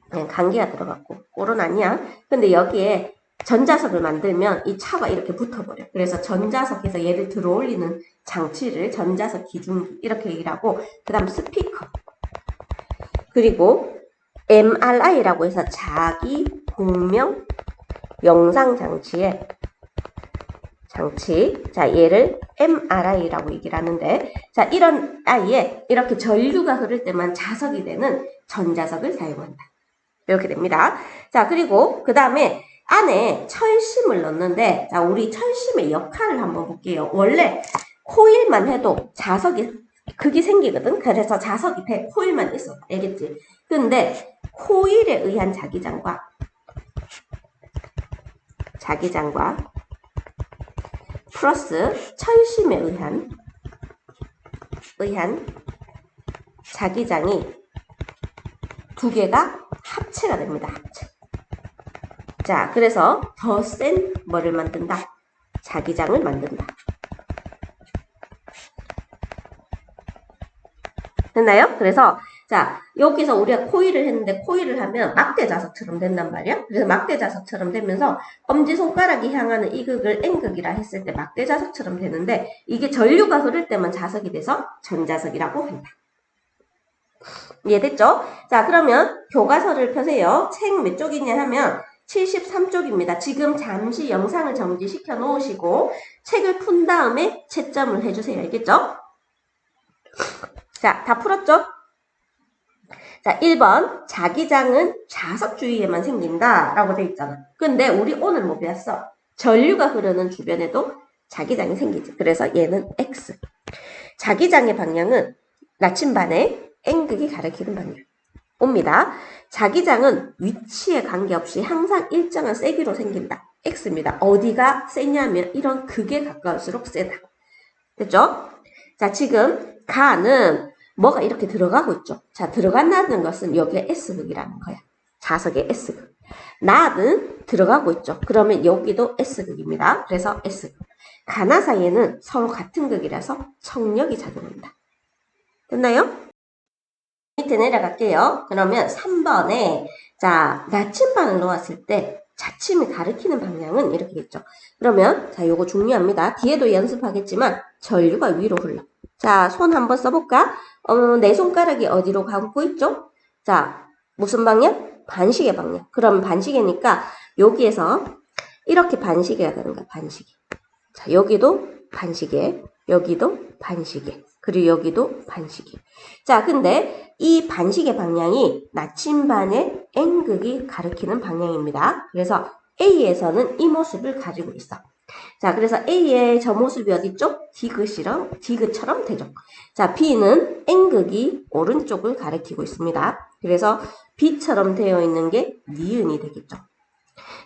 그냥 감기가 들어갔고 꼴은 아니야. 근데 여기에 전자석을 만들면 이 차가 이렇게 붙어버려. 그래서 전자석에서 얘를 들어올리는 장치를 전자석 기중기 이렇게 얘기를 하고, 그 다음 스피커, 그리고 MRI라고 해서 자기 공명 영상 장치. 자, 얘를 MRI라고 얘기를 하는데, 자, 이런 아이에 이렇게 전류가 흐를 때만 자석이 되는 전자석을 사용한다. 이렇게 됩니다. 자, 그리고 그 다음에 안에 철심을 넣는데, 자, 우리 철심의 역할을 한번 볼게요. 원래 코일만 해도 극이 생기거든. 그래서 자석이 돼. 코일만 있어. 알겠지? 근데 코일에 의한 자기장과 플러스 철심에 의한 자기장이 두 개가 합체가 됩니다. 합체. 자, 그래서 더 센 뭐를 만든다? 자기장을 만든다. 됐나요? 그래서 자, 여기서 우리가 코일을 했는데 코일을 하면 막대자석처럼 된단 말이야. 그래서 막대자석처럼 되면서 엄지손가락이 향하는 이 극을 N극이라 했을 때 막대자석처럼 되는데, 이게 전류가 흐를 때만 자석이 돼서 전자석이라고 한다. 이해됐죠? 자, 그러면 교과서를 펴세요. 책 몇 쪽이냐 하면 73쪽입니다. 지금 잠시 영상을 정지시켜 놓으시고 책을 푼 다음에 채점을 해주세요. 알겠죠? 자, 다 풀었죠? 자, 1번 자기장은 자석 주위에만 생긴다 라고 돼 있잖아. 근데 우리 오늘 뭐 배웠어? 전류가 흐르는 주변에도 자기장이 생기지. 그래서 얘는 X. 자기장의 방향은 나침반에 N극이 가리키는 방향 옵니다. 자기장은 위치에 관계없이 항상 일정한 세기로 생긴다. X입니다. 어디가 세냐면 이런 극에 가까울수록 세다. 됐죠? 자, 지금 가는 뭐가 이렇게 들어가고 있죠. 자, 들어간다는 것은 여기에 S극이라는 거야. 자석의 S극. 나는 들어가고 있죠. 그러면 여기도 S극입니다. 그래서 S극. 가나 사이에는 서로 같은 극이라서 청력이 작용합니다. 됐나요? 밑에 내려갈게요. 그러면 3번에 자, 나침반을 놓았을 때 자침이 가리키는 방향은 이렇게 있죠. 그러면 자, 요거 중요합니다. 뒤에도 연습하겠지만 전류가 위로 흘러. 자, 손 한번 써볼까? 내 손가락이 어디로 감고 있죠? 자, 무슨 방향? 반시계 방향. 그럼 반시계니까 여기에서 이렇게 반시계가 되는 거야, 반시계. 자, 여기도 반시계, 여기도 반시계, 그리고 여기도 반시계. 자, 근데 이 반시계 방향이 나침반의 N극이 가리키는 방향입니다. 그래서 A에서는 이 모습을 가지고 있어. 자, 그래서 A의 저 모습이 어디죠? 디귿처럼 되죠. 자, B는 N극이 오른쪽을 가리키고 있습니다. 그래서 B처럼 되어 있는 게 니은이 되겠죠.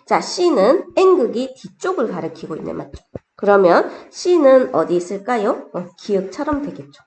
자, C는 N극이 뒤쪽을 가리키고 있네, 맞죠? 그러면 C는 어디 있을까요? 기역처럼 되겠죠.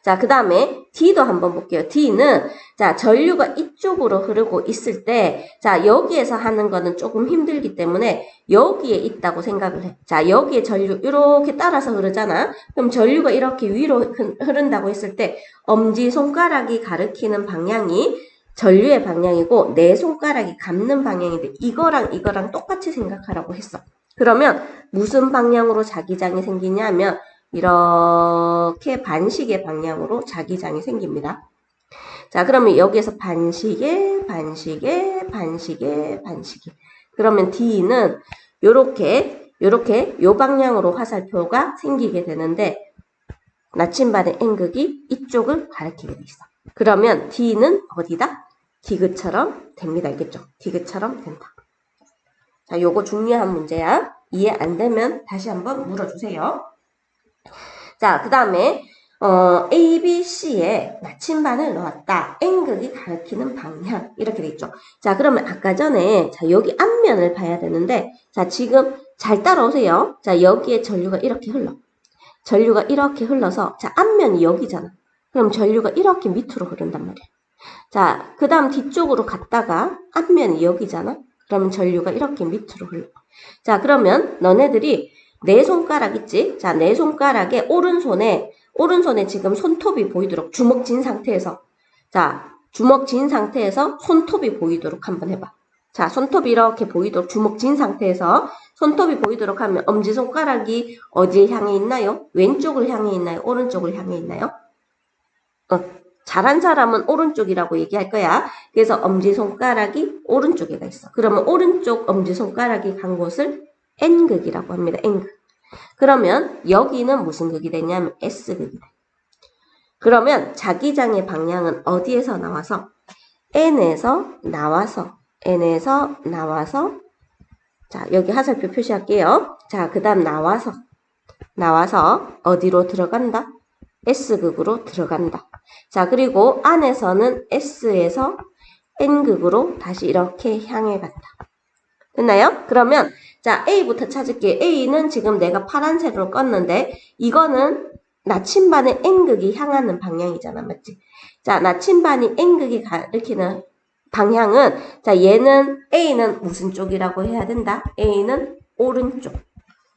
자, 그 다음에 D도 한번 볼게요. D는 자, 전류가 이쪽으로 흐르고 있을 때 자, 여기에서 하는 거는 조금 힘들기 때문에 여기에 있다고 생각을 해. 자, 여기에 전류 이렇게 따라서 흐르잖아. 그럼 전류가 이렇게 위로 흐른다고 했을 때 엄지손가락이 가리키는 방향이 전류의 방향이고 내 손가락이 감는 방향인데 이거랑 똑같이 생각하라고 했어. 그러면 무슨 방향으로 자기장이 생기냐면 이렇게 반시계 방향으로 자기장이 생깁니다. 자, 그러면 여기에서 반시계. 그러면 D는 요렇게 요 방향으로 화살표가 생기게 되는데 나침반의 N극이 이쪽을 가리키게 돼 있어. 그러면 D는 어디다? 디귿처럼 됩니다. 알겠죠? 디귿처럼 된다. 자, 요거 중요한 문제야. 이해 안 되면 다시 한번 물어주세요. 자, 그 다음에 A, B, C에 나침반을 넣었다. N극이 가리키는 방향 이렇게 돼 있죠. 자, 그러면 아까 전에 자, 여기 앞면을 봐야 되는데 자, 지금 잘 따라오세요. 자, 여기에 전류가 이렇게 흘러. 전류가 이렇게 흘러서 자, 앞면이 여기잖아. 그럼 전류가 이렇게 밑으로 흐른단 말이야. 자, 그 다음 뒤쪽으로 갔다가 앞면이 여기잖아. 그러면 전류가 이렇게 밑으로 흘러. 자, 그러면 너네들이 내 손가락 있지? 자, 내 손가락에 오른손에 지금 손톱이 보이도록 주먹 쥔 상태에서 자, 주먹 쥔 상태에서 손톱이 보이도록 한번 해봐. 자, 손톱이 이렇게 보이도록 주먹 쥔 상태에서 손톱이 보이도록 하면 엄지손가락이 어디에 향해 있나요? 왼쪽을 향해 있나요? 오른쪽을 향해 있나요? 잘한 사람은 오른쪽이라고 얘기할 거야. 그래서 엄지손가락이 오른쪽에 가 있어. 그러면 오른쪽 엄지손가락이 간 곳을 N극이라고 합니다. N극. 그러면 여기는 무슨 극이 되냐면 S극이 돼. 그러면 자기장의 방향은 어디에서 나와서? N에서 나와서 자, 여기 화살표 표시할게요. 자, 그 다음 나와서 어디로 들어간다? S극으로 들어간다. 자, 그리고 안에서는 S에서 N극으로 다시 이렇게 향해 간다. 됐나요? 그러면 자, A부터 찾을게요. A는 지금 내가 파란색으로 껐는데 이거는 나침반의 N극이 향하는 방향이잖아. 맞지? 자, 나침반이 N극이 가리키는 방향은 자, A는 무슨 쪽이라고 해야 된다? A는 오른쪽.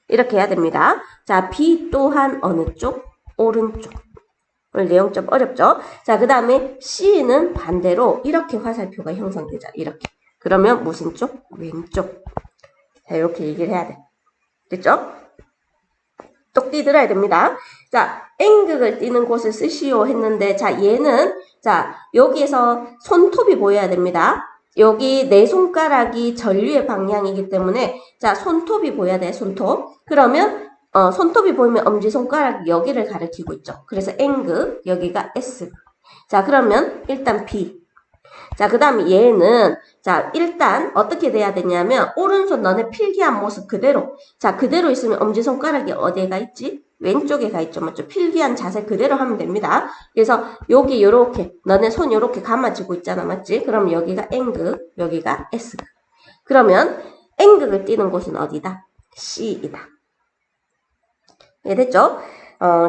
이렇게 해야 됩니다. 자, B 또한 어느 쪽? 오른쪽. 오늘 내용 좀 어렵죠? 자, 그 다음에 C는 반대로 이렇게 화살표가 형성되죠. 이렇게. 그러면 무슨 쪽? 왼쪽. 자, 이렇게 얘기를 해야 돼. 됐죠? 똑 띠들어야 됩니다. 자, N극을 띄는 곳을 쓰시오 했는데, 자, 얘는, 자, 여기에서 손톱이 보여야 됩니다. 여기 내 손가락이 전류의 방향이기 때문에, 자, 손톱이 보여야 돼, 손톱. 그러면, 손톱이 보이면 엄지손가락이 여기를 가리키고 있죠. 그래서 N극, 여기가 S극. 자, 그러면 일단 B. 자, 그 다음에 얘는, 자, 일단 어떻게 돼야 되냐면, 오른손 너네 필기한 모습 그대로. 자, 그대로 있으면 엄지손가락이 어디에 가 있지? 왼쪽에 가 있죠. 맞죠? 필기한 자세 그대로 하면 됩니다. 그래서 여기 요렇게, 너네 손 요렇게 감아지고 있잖아. 맞지? 그럼 여기가 N극, 여기가 S극. 그러면 N극을 띄는 곳은 어디다? C이다. 이해됐죠?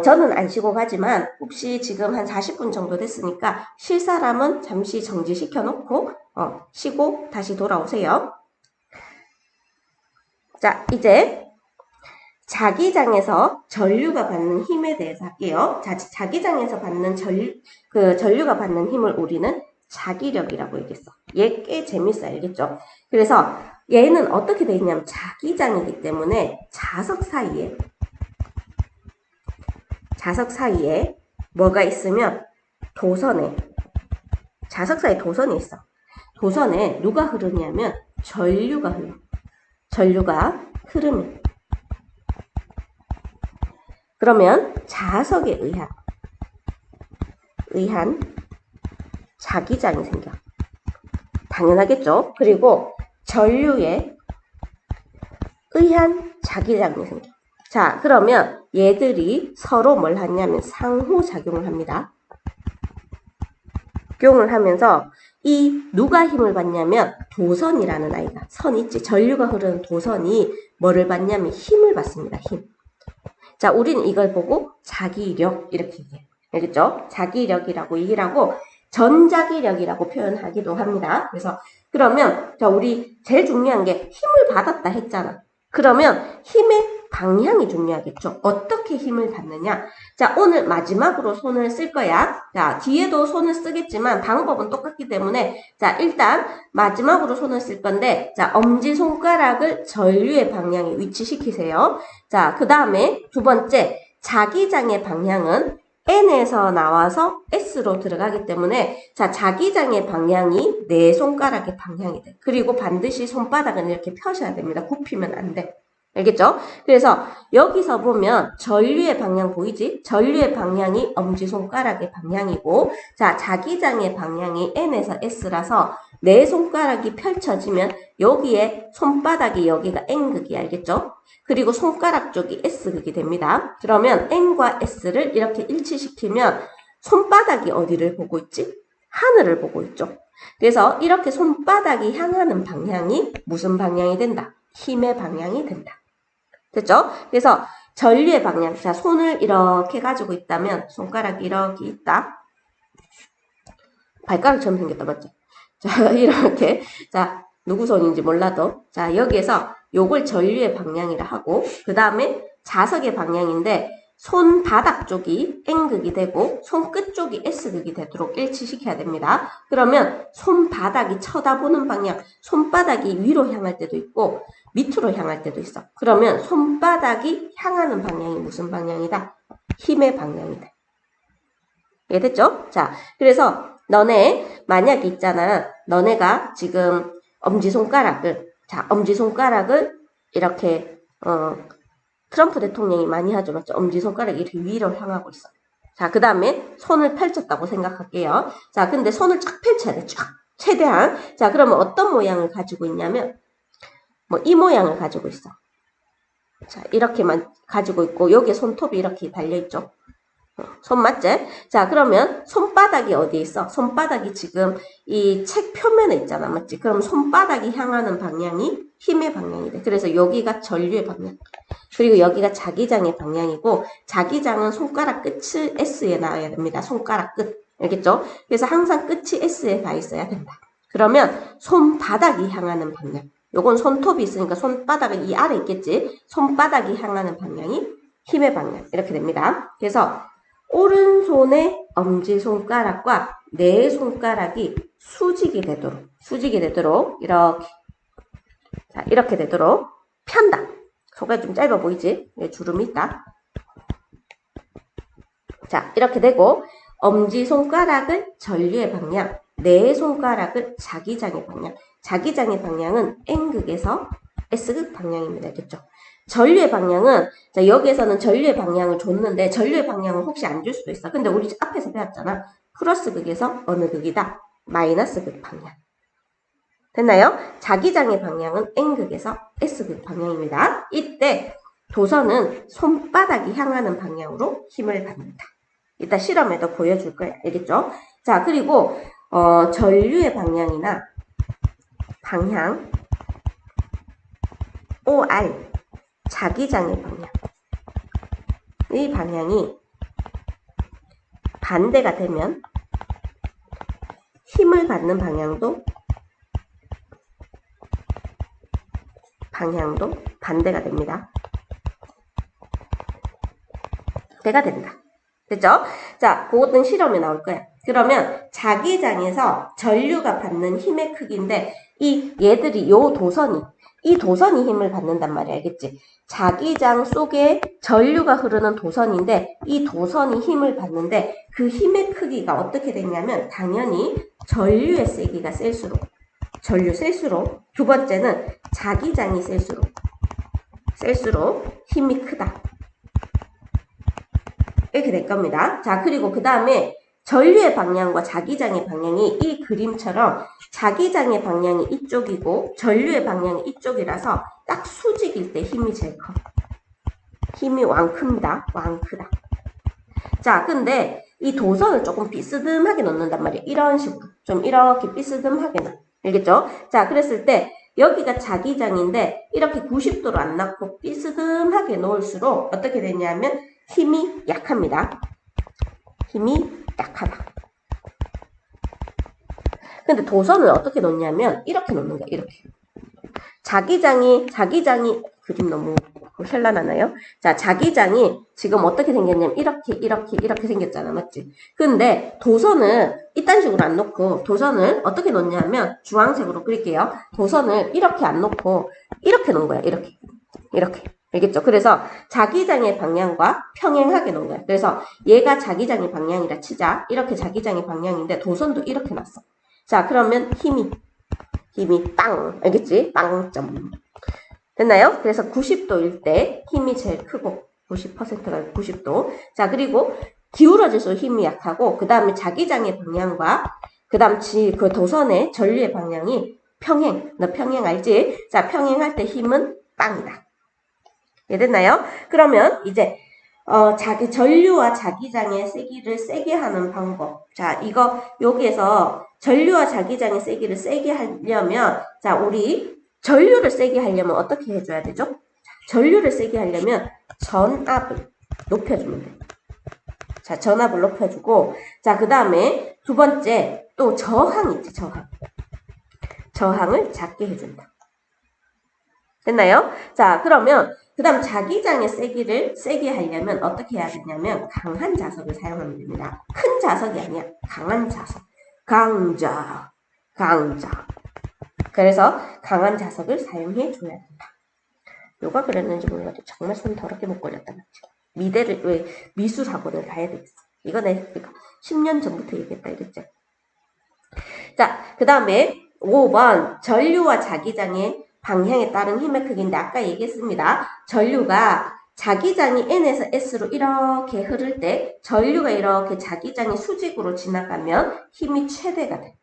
저는 안 쉬고 가지만 혹시 지금 한 40분 정도 됐으니까 쉴 사람은 잠시 정지시켜 놓고 쉬고 다시 돌아오세요. 자, 이제 자기장에서 전류가 받는 힘에 대해서 할게요. 자, 자기장에서 받는 전류가 받는 힘을 우리는 자기력이라고 얘기했어. 얘 꽤 재밌어, 알겠죠? 그래서 얘는 어떻게 돼 있냐면 자기장이기 때문에 자석 사이에 자석 사이에 뭐가 있으면 자석 사이에 도선이 있어. 도선에 누가 흐르냐면 전류가 흐르면. 그러면 자석에 의한 자기장이 생겨. 당연하겠죠? 그리고 전류에 의한 자기장이 생겨. 자, 그러면 얘들이 서로 뭘 하냐면 상호작용을 합니다. 작용을 하면서 누가 힘을 받냐면 도선이라는 아이가, 선 있지? 전류가 흐르는 도선이 뭐를 받냐면 힘을 받습니다. 힘. 자, 우리는 이걸 보고 자기력 이렇게 얘기해요. 알겠죠? 자기력이라고 얘기를 하고 전자기력이라고 표현하기도 합니다. 그래서 그러면 자, 우리 제일 중요한 게 힘을 받았다 했잖아. 그러면 힘의 방향이 중요하겠죠. 어떻게 힘을 받느냐. 자, 오늘 마지막으로 손을 쓸 거야. 자, 뒤에도 손을 쓰겠지만 방법은 똑같기 때문에 자, 일단 마지막으로 손을 쓸 건데 자, 엄지손가락을 전류의 방향에 위치시키세요. 자, 그 다음에 두 번째 자기장의 방향은 N에서 나와서 S로 들어가기 때문에 자, 자기장의 방향이 내 손가락의 방향이 돼. 그리고 반드시 손바닥은 이렇게 펴셔야 됩니다. 굽히면 안 돼. 알겠죠? 그래서 여기서 보면 전류의 방향 보이지? 전류의 방향이 엄지손가락의 방향이고 자, 자기장의 방향이 N에서 S라서 내 손가락이 펼쳐지면 여기에 손바닥이 여기가 N극이 알겠죠? 그리고 손가락 쪽이 S극이 됩니다. 그러면 N과 S를 이렇게 일치시키면 손바닥이 어디를 보고 있지? 하늘을 보고 있죠. 그래서 이렇게 손바닥이 향하는 방향이 무슨 방향이 된다? 힘의 방향이 된다. 됐죠? 그래서 전류의 방향. 자, 손을 이렇게 가지고 있다면 손가락이 이렇게 있다. 발가락처럼 생겼다, 맞죠? 자, 이렇게. 자, 누구 손인지 몰라도. 자, 여기에서 요걸 전류의 방향이라 하고 그 다음에 자석의 방향인데 손바닥 쪽이 N극이 되고 손끝 쪽이 S극이 되도록 일치시켜야 됩니다. 그러면 손바닥이 쳐다보는 방향, 손바닥이 위로 향할 때도 있고 밑으로 향할 때도 있어. 그러면 손바닥이 향하는 방향이 무슨 방향이다? 힘의 방향이다. 이해됐죠? 자, 그래서 너네 만약에 있잖아. 너네가 지금 엄지손가락을 이렇게 트럼프 대통령이 많이 하죠. 맞죠? 엄지손가락이 이렇게 위로 향하고 있어. 자, 그 다음에 손을 펼쳤다고 생각할게요. 자, 근데 손을 쫙 펼쳐야 돼. 쫙. 최대한. 자, 그러면 어떤 모양을 가지고 있냐면 이 모양을 가지고 있어. 자, 이렇게만 가지고 있고 여기에 손톱이 이렇게 달려있죠. 손 맞지? 자, 그러면 손바닥이 어디에 있어? 손바닥이 지금 이 책 표면에 있잖아. 맞지? 그럼 손바닥이 향하는 방향이 힘의 방향이 돼. 그래서 여기가 전류의 방향. 그리고 여기가 자기장의 방향이고 자기장은 손가락 끝을 S에 놔야 됩니다. 손가락 끝. 알겠죠? 그래서 항상 끝이 S에 가 있어야 된다. 그러면 손바닥이 향하는 방향. 요건 손톱이 있으니까 손바닥은 이 아래 있겠지? 손바닥이 향하는 방향이 힘의 방향. 이렇게 됩니다. 그래서 오른손의 엄지손가락과 내 손가락이 수직이 되도록 이렇게 되도록 편다. 손가락이 좀 짧아 보이지? 주름이 있다. 자, 이렇게 되고 엄지손가락을 전류의 방향, 내 손가락을 자기장의 방향. 자기장의 방향은 N극에서 S극 방향입니다. 됐죠? 전류의 방향은 자, 여기에서는 전류의 방향을 줬는데 전류의 방향을 혹시 안 줄 수도 있어. 근데 우리 앞에서 배웠잖아. 플러스 극에서 어느 극이다? 마이너스 극 방향. 됐나요? 자기장의 방향은 N극에서 S극 방향입니다. 이때 도선은 손바닥이 향하는 방향으로 힘을 받는다. 이따 실험에도 보여줄 거야. 알겠죠? 자, 그리고 전류의 방향이나 방향 OR 자기장의 방향. 이 방향이 반대가 되면 힘을 받는 방향도 반대가 됩니다. 반대가 된다. 됐죠? 자, 그것은 실험에 나올 거야. 그러면 자기장에서 전류가 받는 힘의 크기인데 얘들이 이 도선이 힘을 받는단 말이야. 알겠지? 자기장 속에 전류가 흐르는 도선인데 이 도선이 힘을 받는데 그 힘의 크기가 어떻게 되냐면 당연히 전류의 세기가 셀수록 두 번째는 자기장이 셀수록 힘이 크다. 이렇게 될 겁니다. 자, 그리고 그 다음에 전류의 방향과 자기장의 방향이 이 그림처럼 자기장의 방향이 이쪽이고 전류의 방향이 이쪽이라서 딱 수직일 때 힘이 제일 커. 힘이 왕큽니다. 왕크다. 자, 근데 이 도선을 조금 삐스듬하게 넣는단 말이에요. 이런 식으로. 좀 이렇게 삐스듬하게 넣어. 알겠죠? 자, 그랬을 때 여기가 자기장인데 이렇게 90도로 안 넣고 삐스듬하게 놓을수록 어떻게 되냐면 힘이 약합니다. 힘이 약하다. 근데 도선을 어떻게 놓냐면 이렇게 놓는 거야. 이렇게. 자기장이 그림 너무 현란하나요? 자, 자기장이 지금 어떻게 생겼냐면 이렇게 생겼잖아. 맞지? 근데 도선을 이딴 식으로 안 놓고 도선을 어떻게 놓냐면 주황색으로 그릴게요. 도선을 이렇게 안 놓고 이렇게 놓은 거야. 이렇게. 알겠죠? 그래서 자기장의 방향과 평행하게 놓은 거야. 그래서 얘가 자기장의 방향이라 치자. 이렇게 자기장의 방향인데 도선도 이렇게 놨어. 자, 그러면 힘이 빵. 알겠지? 빵점. 됐나요? 그래서 90도일 때 힘이 제일 크고 90%가 90도. 자, 그리고 기울어질수록 힘이 약하고 그 다음에 자기장의 방향과 그 다음 그 도선의 전류의 방향이 평행. 너 평행 알지? 자, 평행할 때 힘은 빵이다. 이해됐나요? 그러면 이제 전류와 자기장의 세기를 세게 하는 방법. 자, 이거 여기에서 전류와 자기장의 세기를 세게 하려면 자, 우리 전류를 세게 하려면 어떻게 해줘야 되죠? 전류를 세게 하려면 전압을 높여주면 돼요. 자, 전압을 높여주고 자, 그 다음에 두 번째 또 저항 있지, 저항을 작게 해준다. 됐나요? 자, 그러면 그 다음 자기장의 세기를 세게 하려면 어떻게 해야 되냐면 강한 자석을 사용하면 됩니다. 큰 자석이 아니야. 강한 자석. 강자. 그래서 강한 자석을 사용해 줘야 된다. 누가 그랬는지 몰라도 정말 손 더럽게 못 걸렸다. 맞지? 미술 학원을 가야 되겠어. 이거 내가 10년 전부터 얘기했다. 이랬죠? 자, 그 다음에 5번 전류와 자기장의 방향에 따른 힘의 크기인데 아까 얘기했습니다. 전류가 자기장이 N에서 S로 이렇게 흐를 때 전류가 이렇게 자기장이 수직으로 지나가면 힘이 최대가 돼.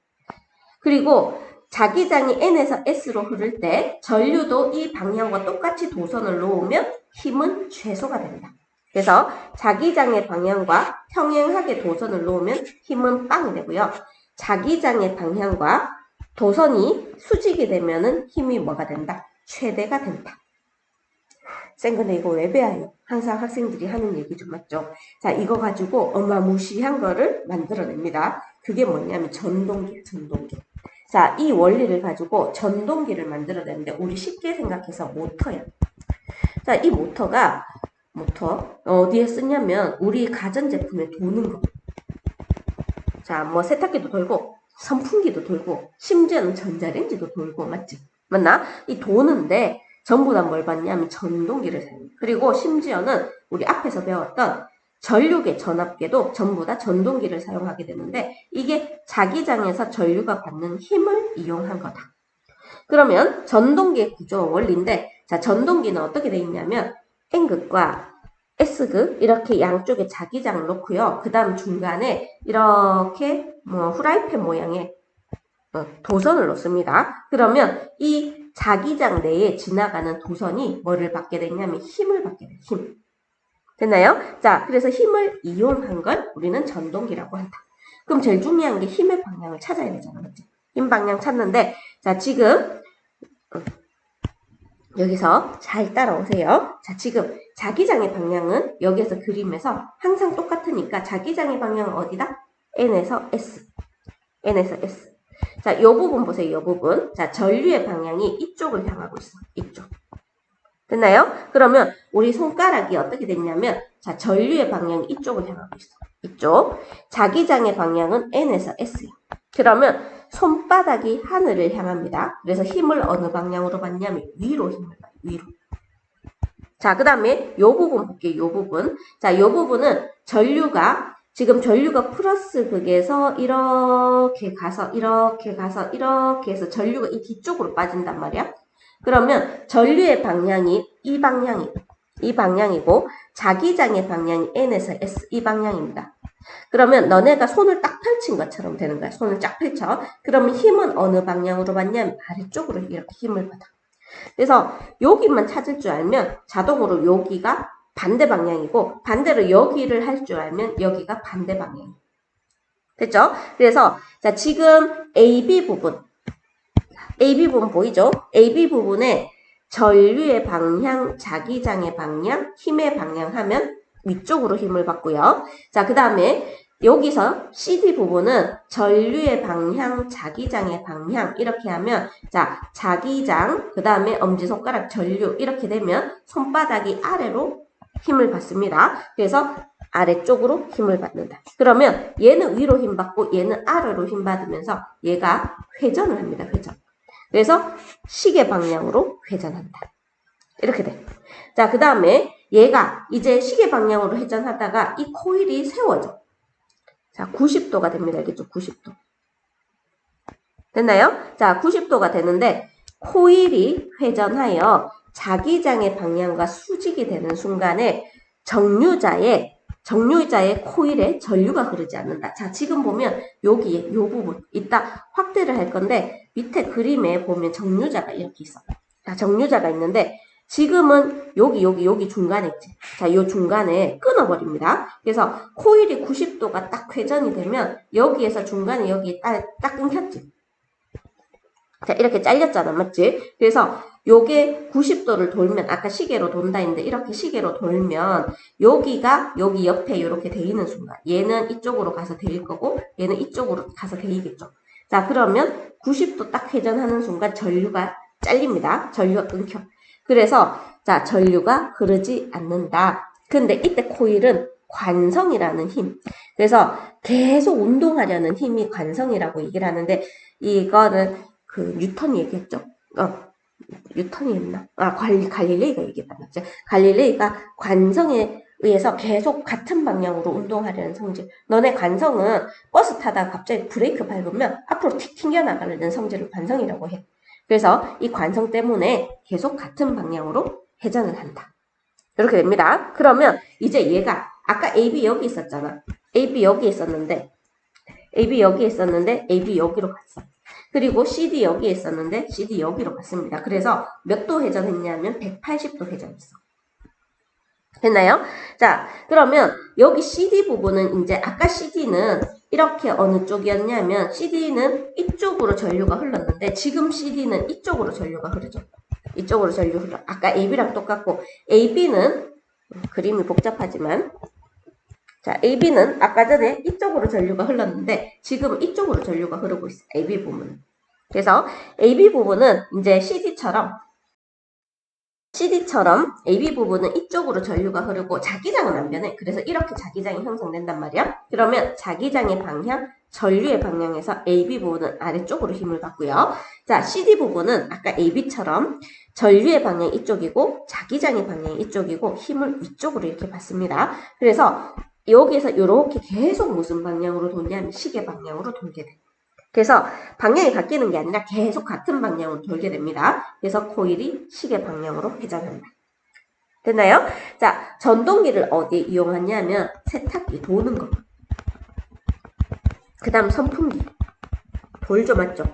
그리고 자기장이 N에서 S로 흐를 때 전류도 이 방향과 똑같이 도선을 놓으면 힘은 최소가 된다. 그래서 자기장의 방향과 평행하게 도선을 놓으면 힘은 빵이 되고요. 자기장의 방향과 도선이 수직이 되면은 힘이 뭐가 된다? 최대가 된다. 쌤, 근데 이거 왜 배워요? 항상 학생들이 하는 얘기죠. 맞죠? 자, 이거 가지고 어마무시한 거를 만들어냅니다. 그게 뭐냐면 전동기야, 전동기. 자, 이 원리를 가지고 전동기를 만들어내는데 우리 쉽게 생각해서 모터야. 자, 이 모터 어디에 쓰냐면 우리 가전제품에 도는 거. 자, 뭐 세탁기도 돌고 선풍기도 돌고 심지어는 전자레인지도 돌고 맞지? 맞나? 이 도는데 전부 다 뭘 받냐면 전동기를 사용해. 그리고 심지어는 우리 앞에서 배웠던 전류계, 전압계도 전부 다 전동기를 사용하게 되는데 이게 자기장에서 전류가 받는 힘을 이용한 거다. 그러면 전동기의 구조 원리인데 자, 전동기는 어떻게 되어 있냐면 N극과 S극 이렇게 양쪽에 자기장을 놓고요. 그 다음 중간에 이렇게 후라이팬 모양의 도선을 놓습니다. 그러면 이 자기장 내에 지나가는 도선이 뭐를 받게 되냐면 힘을 받게 돼요. 힘. 됐나요? 자, 그래서 힘을 이용한 걸 우리는 전동기라고 한다. 그럼 제일 중요한 게 힘의 방향을 찾아야 되잖아. 맞지? 힘 방향 찾는데 자, 지금 여기서 잘 따라오세요. 자, 지금 자기장의 방향은 여기에서 그림에서 항상 똑같으니까 자기장의 방향은 어디다? N에서 S. N에서 S. 자, 이 부분 보세요. 이 부분. 자, 전류의 방향이 이쪽을 향하고 있어. 이쪽. 됐나요? 그러면 우리 손가락이 어떻게 됐냐면 자, 전류의 방향이 이쪽을 향하고 있어. 이쪽. 자기장의 방향은 N에서 S야. 그러면 손바닥이 하늘을 향합니다. 그래서 힘을 어느 방향으로 받냐면 위로 힘을 받아요. 위로. 자, 그 다음에 요 부분 볼게요. 요 부분. 자, 요 부분은 지금 전류가 플러스 극에서 이렇게 가서 이렇게 해서 전류가 이 뒤쪽으로 빠진단 말이야. 그러면 전류의 방향이 이 방향이고 자기장의 방향이 N에서 S 이 방향입니다. 그러면 너네가 손을 딱 펼친 것처럼 되는 거야. 손을 쫙 펼쳐. 그러면 힘은 어느 방향으로 받냐면 아래쪽으로 이렇게 힘을 받아. 그래서 여기만 찾을 줄 알면 자동으로 여기가 반대 방향이고 반대로 여기를 할 줄 알면 여기가 반대 방향이에요. 됐죠? 그래서 자 지금 AB 부분 보이죠? AB 부분에 전류의 방향, 자기장의 방향, 힘의 방향 하면 위쪽으로 힘을 받고요. 자, 그 다음에 여기서 CD 부분은 전류의 방향, 자기장의 방향 이렇게 하면 자, 자기장, 그 다음에 엄지손가락 전류 이렇게 되면 손바닥이 아래로 힘을 받습니다. 그래서 아래쪽으로 힘을 받는다. 그러면 얘는 위로 힘 받고 얘는 아래로 힘 받으면서 얘가 회전을 합니다. 회전. 그래서 시계 방향으로 회전한다. 이렇게 돼. 자, 그 다음에 얘가 이제 시계 방향으로 회전하다가 이 코일이 세워져. 자, 90도가 됩니다. 알겠죠? 90도. 됐나요? 자, 90도가 되는데 코일이 회전하여 자기장의 방향과 수직이 되는 순간에 정류자의 코일에 전류가 흐르지 않는다. 자, 지금 보면 여기에 요 부분 이따 확대를 할 건데 밑에 그림에 보면 정류자가 이렇게 있어. 자, 정류자가 있는데 지금은 여기 중간에 있지. 자, 요 중간에 끊어버립니다. 그래서 코일이 90도가 딱 회전이 되면 여기에서 중간에 여기 딱 끊겼지. 자, 이렇게 잘렸잖아. 맞지? 그래서 요게 90도를 돌면 아까 시계로 돈다 했는데 이렇게 시계로 돌면 여기가 여기 옆에 이렇게 데이는 순간 얘는 이쪽으로 가서 데일 거고 얘는 이쪽으로 가서 데이겠죠. 자, 그러면 90도 딱 회전하는 순간 전류가 잘립니다. 전류가 끊겨. 그래서 자, 전류가 흐르지 않는다. 근데 이때 코일은 관성이라는 힘. 그래서 계속 운동하려는 힘이 관성이라고 얘기를 하는데 이거는 그 뉴턴이 얘기했죠. 뉴턴이 했나? 갈릴레이가 얘기했다. 맞죠? 갈릴레이가 관성에 의해서 계속 같은 방향으로 운동하려는 성질. 너네 관성은 버스 타다가 갑자기 브레이크 밟으면 앞으로 틱 튕겨나가려는 성질을 관성이라고 해. 그래서 이 관성 때문에 계속 같은 방향으로 회전을 한다. 이렇게 됩니다. 그러면 이제 얘가 아까 AB 여기 있었잖아. AB 여기 있었는데 AB 여기로 갔어. 그리고 CD 여기에 있었는데 CD 여기로 갔습니다. 그래서 몇 도 회전했냐면 180도 회전했어. 됐나요? 자, 그러면 여기 CD 부분은 이제 아까 CD는 이렇게 어느 쪽이었냐면 CD는 이쪽으로 전류가 흘렀는데 지금 CD는 이쪽으로 전류가 흐르죠. 이쪽으로 전류 흘러. 아까 AB랑 똑같고 AB는 그림이 복잡하지만 자, AB는 아까 전에 이쪽으로 전류가 흘렀는데 지금 이쪽으로 전류가 흐르고 있어요. AB 부분은. 그래서 AB 부분은 이제 CD처럼 AB 부분은 이쪽으로 전류가 흐르고 자기장은 안 변해. 그래서 이렇게 자기장이 형성된단 말이야. 그러면 자기장의 방향, 전류의 방향에서 AB 부분은 아래쪽으로 힘을 받고요. 자, CD 부분은 아까 AB처럼 전류의 방향이 이쪽이고 자기장의 방향이 이쪽이고 힘을 위쪽으로 이렇게 받습니다. 그래서 여기에서 이렇게 계속 무슨 방향으로 도냐면 시계 방향으로 돌게 돼. 그래서 방향이 바뀌는 게 아니라 계속 같은 방향으로 돌게 됩니다. 그래서 코일이 시계 방향으로 회전한다. 됐나요? 자, 전동기를 어디에 이용하냐면 세탁기 도는 거. 그 다음 선풍기. 돌죠, 맞죠?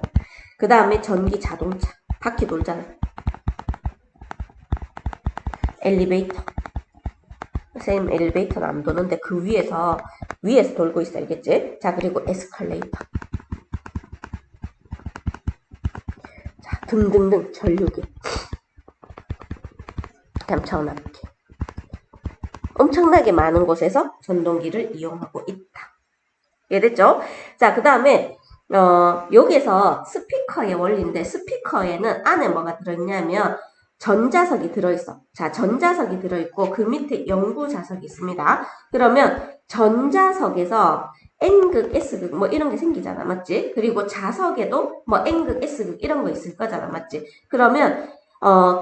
그 다음에 전기 자동차. 바퀴 돌잖아. 엘리베이터. 선생님 엘리베이터는 안 도는데 그 위에서 돌고 있어. 알겠지? 자, 그리고 에스컬레이터. 자, 등등등 전류기. 다음 전압기. 엄청나게 많은 곳에서 전동기를 이용하고 있다. 이해됐죠? 자, 그 다음에 여기에서 스피커의 원리인데 스피커에는 안에 뭐가 들어있냐면 전자석이 들어있어. 자, 전자석이 들어있고 그 밑에 연구자석이 있습니다. 그러면 전자석에서 N극, S극 뭐 이런 게 생기잖아. 맞지? 그리고 자석에도 뭐 N극, S극 이런 거 있을 거잖아. 맞지? 그러면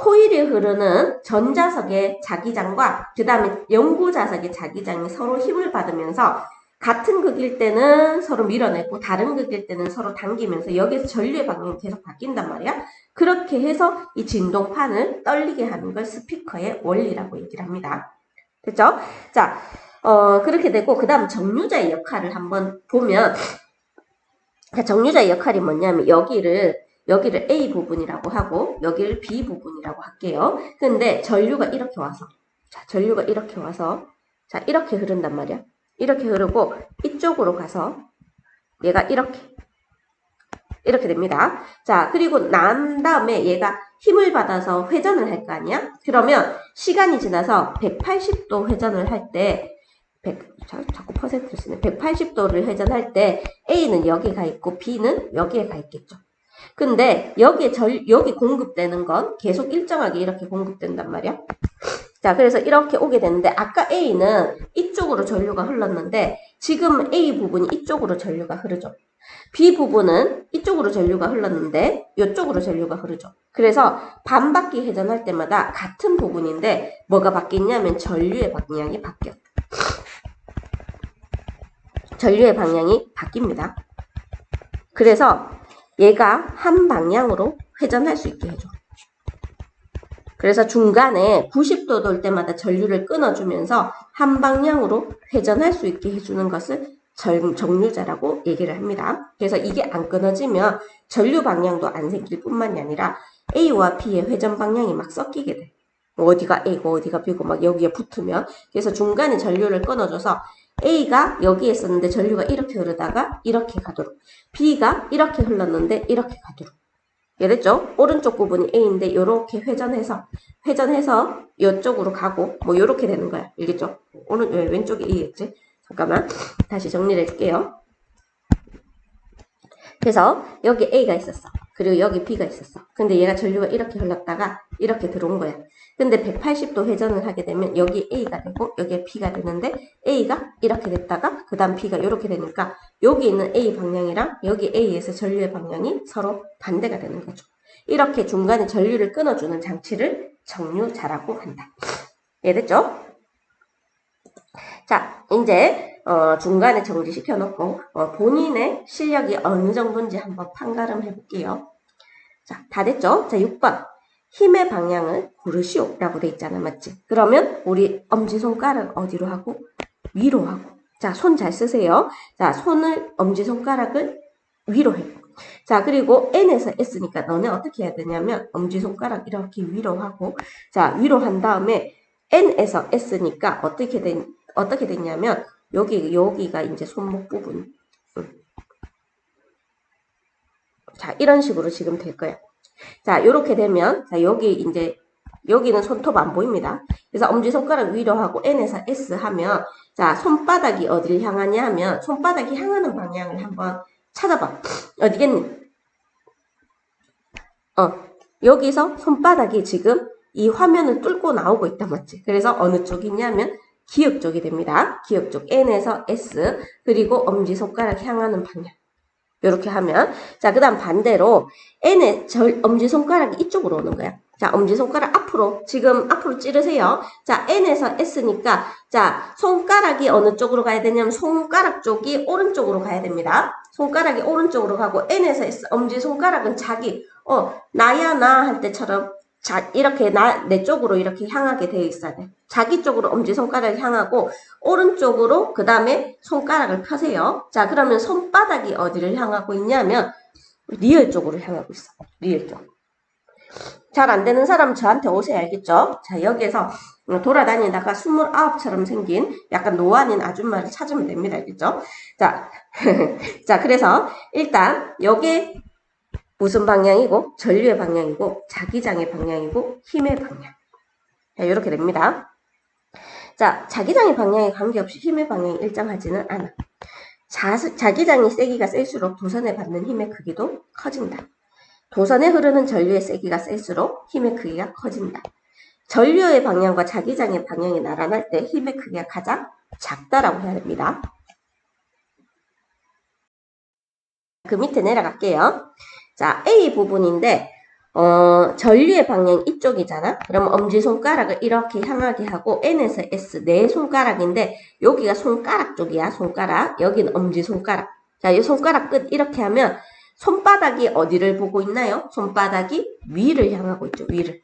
코일이 흐르는 전자석의 자기장과 그 다음에 영구자석의 자기장이 서로 힘을 받으면서 같은 극일 때는 서로 밀어내고 다른 극일 때는 서로 당기면서 여기에서 전류의 방향이 계속 바뀐단 말이야. 그렇게 해서 이 진동판을 떨리게 하는 걸 스피커의 원리라고 얘기를 합니다. 됐죠? 자, 그렇게 되고 그 다음 정류자의 역할을 한번 보면 정류자의 역할이 뭐냐면 여기를 A 부분이라고 하고 여기를 B 부분이라고 할게요. 근데 전류가 이렇게 와서 전류가 이렇게 와서 이렇게 흐른단 말이야. 이렇게 흐르고 이쪽으로 가서 얘가 이렇게 됩니다. 자, 그리고 난 다음에 얘가 힘을 받아서 회전을 할 거 아니야? 그러면 시간이 지나서 180도 회전을 할 때 자꾸 퍼센트를 쓰네. 180도를 회전할 때 A는 여기 가 있고 B는 여기에 가 있겠죠. 근데 여기 공급되는 건 계속 일정하게 이렇게 공급된단 말이야. 자, 그래서 이렇게 오게 되는데 아까 A는 이쪽으로 전류가 흘렀는데 지금 A 부분이 이쪽으로 전류가 흐르죠. B 부분은 이쪽으로 전류가 흘렀는데 이쪽으로 전류가 흐르죠. 그래서 반바퀴 회전할 때마다 같은 부분인데 뭐가 바뀌냐면 전류의 방향이 바뀌어. 전류의 방향이 바뀝니다. 그래서 얘가 한 방향으로 회전할 수 있게 해줘. 그래서 중간에 90도 돌 때마다 전류를 끊어주면서 한 방향으로 회전할 수 있게 해주는 것을 정류자라고 얘기를 합니다. 그래서 이게 안 끊어지면 전류 방향도 안 생길 뿐만이 아니라 A와 B의 회전 방향이 막 섞이게 돼. 어디가 A고 어디가 B고 막 여기에 붙으면. 그래서 중간에 전류를 끊어줘서 A가 여기에 있었는데 전류가 이렇게 흐르다가 이렇게 가도록, B가 이렇게 흘렀는데 이렇게 가도록. 이랬죠? 오른쪽 부분이 A인데 이렇게 회전해서 이쪽으로 가고 뭐 이렇게 되는 거야. 알겠죠? 왼쪽이 A겠지? 잠깐만 다시 정리를 해줄게요. 그래서 여기 A가 있었어. 그리고 여기 B가 있었어. 근데 얘가 전류가 이렇게 흘렀다가 이렇게 들어온 거야. 근데 180도 회전을 하게 되면 여기 A가 되고 여기에 B가 되는데 A가 이렇게 됐다가 그 다음 B가 이렇게 되니까 여기 있는 A 방향이랑 여기 A에서 전류의 방향이 서로 반대가 되는 거죠. 이렇게 중간에 전류를 끊어주는 장치를 정류자라고 한다. 이해됐죠? 자, 이제 중간에 정지시켜 놓고 본인의 실력이 어느 정도인지 한번 판가름 해볼게요. 자, 다 됐죠? 자, 6번. 힘의 방향을 고르시오 라고 돼 있잖아. 맞지? 그러면 우리 엄지손가락 어디로 하고? 위로 하고. 자, 손 잘 쓰세요. 자, 엄지손가락을 위로 해. 자, 그리고 N에서 S니까 너네 어떻게 해야 되냐면 엄지손가락 이렇게 위로 하고, 자, 위로 한 다음에 N에서 S니까 어떻게 됐냐면 여기가 이제 손목 부분. 자, 이런 식으로 지금 될 거예요. 자, 요렇게 되면, 자, 여기는 손톱 안 보입니다. 그래서 엄지손가락 위로 하고 N에서 S 하면, 자, 손바닥이 어디를 향하냐 하면, 손바닥이 향하는 방향을 한번 찾아봐. 어디겠니? 여기서 손바닥이 지금 이 화면을 뚫고 나오고 있다, 맞지? 그래서 어느 쪽이냐면, 기역 쪽이 됩니다. 기역 쪽 N에서 S, 그리고 엄지손가락 향하는 방향. 이렇게 하면, 자, 그 다음 반대로 N의 엄지손가락이 이쪽으로 오는 거야. 자, 엄지손가락 지금 앞으로 찌르세요. 자, N에서 S니까, 자, 손가락이 어느 쪽으로 가야 되냐면, 손가락 쪽이 오른쪽으로 가야 됩니다. 손가락이 오른쪽으로 가고, N에서 S, 엄지손가락은 나야, 나 할 때처럼, 자, 이렇게 내 쪽으로 이렇게 향하게 되어 있어야 돼. 자기 쪽으로 엄지손가락을 향하고, 오른쪽으로 그 다음에 손가락을 펴세요. 자, 그러면 손바닥이 어디를 향하고 있냐면 리을 쪽으로 향하고 있어. 리을 쪽. 잘 안 되는 사람 저한테 오세요. 알겠죠? 자, 여기에서 돌아다니다가 29처럼 생긴 약간 노안인 아줌마를 찾으면 됩니다. 알겠죠? 자, 자, 그래서 일단 여기 무슨 방향이고 전류의 방향이고 자기장의 방향이고 힘의 방향. 자, 이렇게 됩니다. 자, 자기장의 방향에 관계없이 힘의 방향이 일정하지는 않아. 자기장이 세기가 셀수록 도선에 받는 힘의 크기도 커진다. 도선에 흐르는 전류의 세기가 셀수록 힘의 크기가 커진다. 전류의 방향과 자기장의 방향이 나란할 때 힘의 크기가 가장 작다라고 해야 됩니다. 그 밑에 내려갈게요. 자, A 부분인데 전류의 방향 이쪽이잖아. 그럼 엄지손가락을 이렇게 향하게 하고 N에서 S 네 손가락인데 여기가 손가락 쪽이야. 손가락. 여기는 엄지손가락. 자, 이 손가락 끝 이렇게 하면 손바닥이 어디를 보고 있나요? 손바닥이 위를 향하고 있죠. 위를.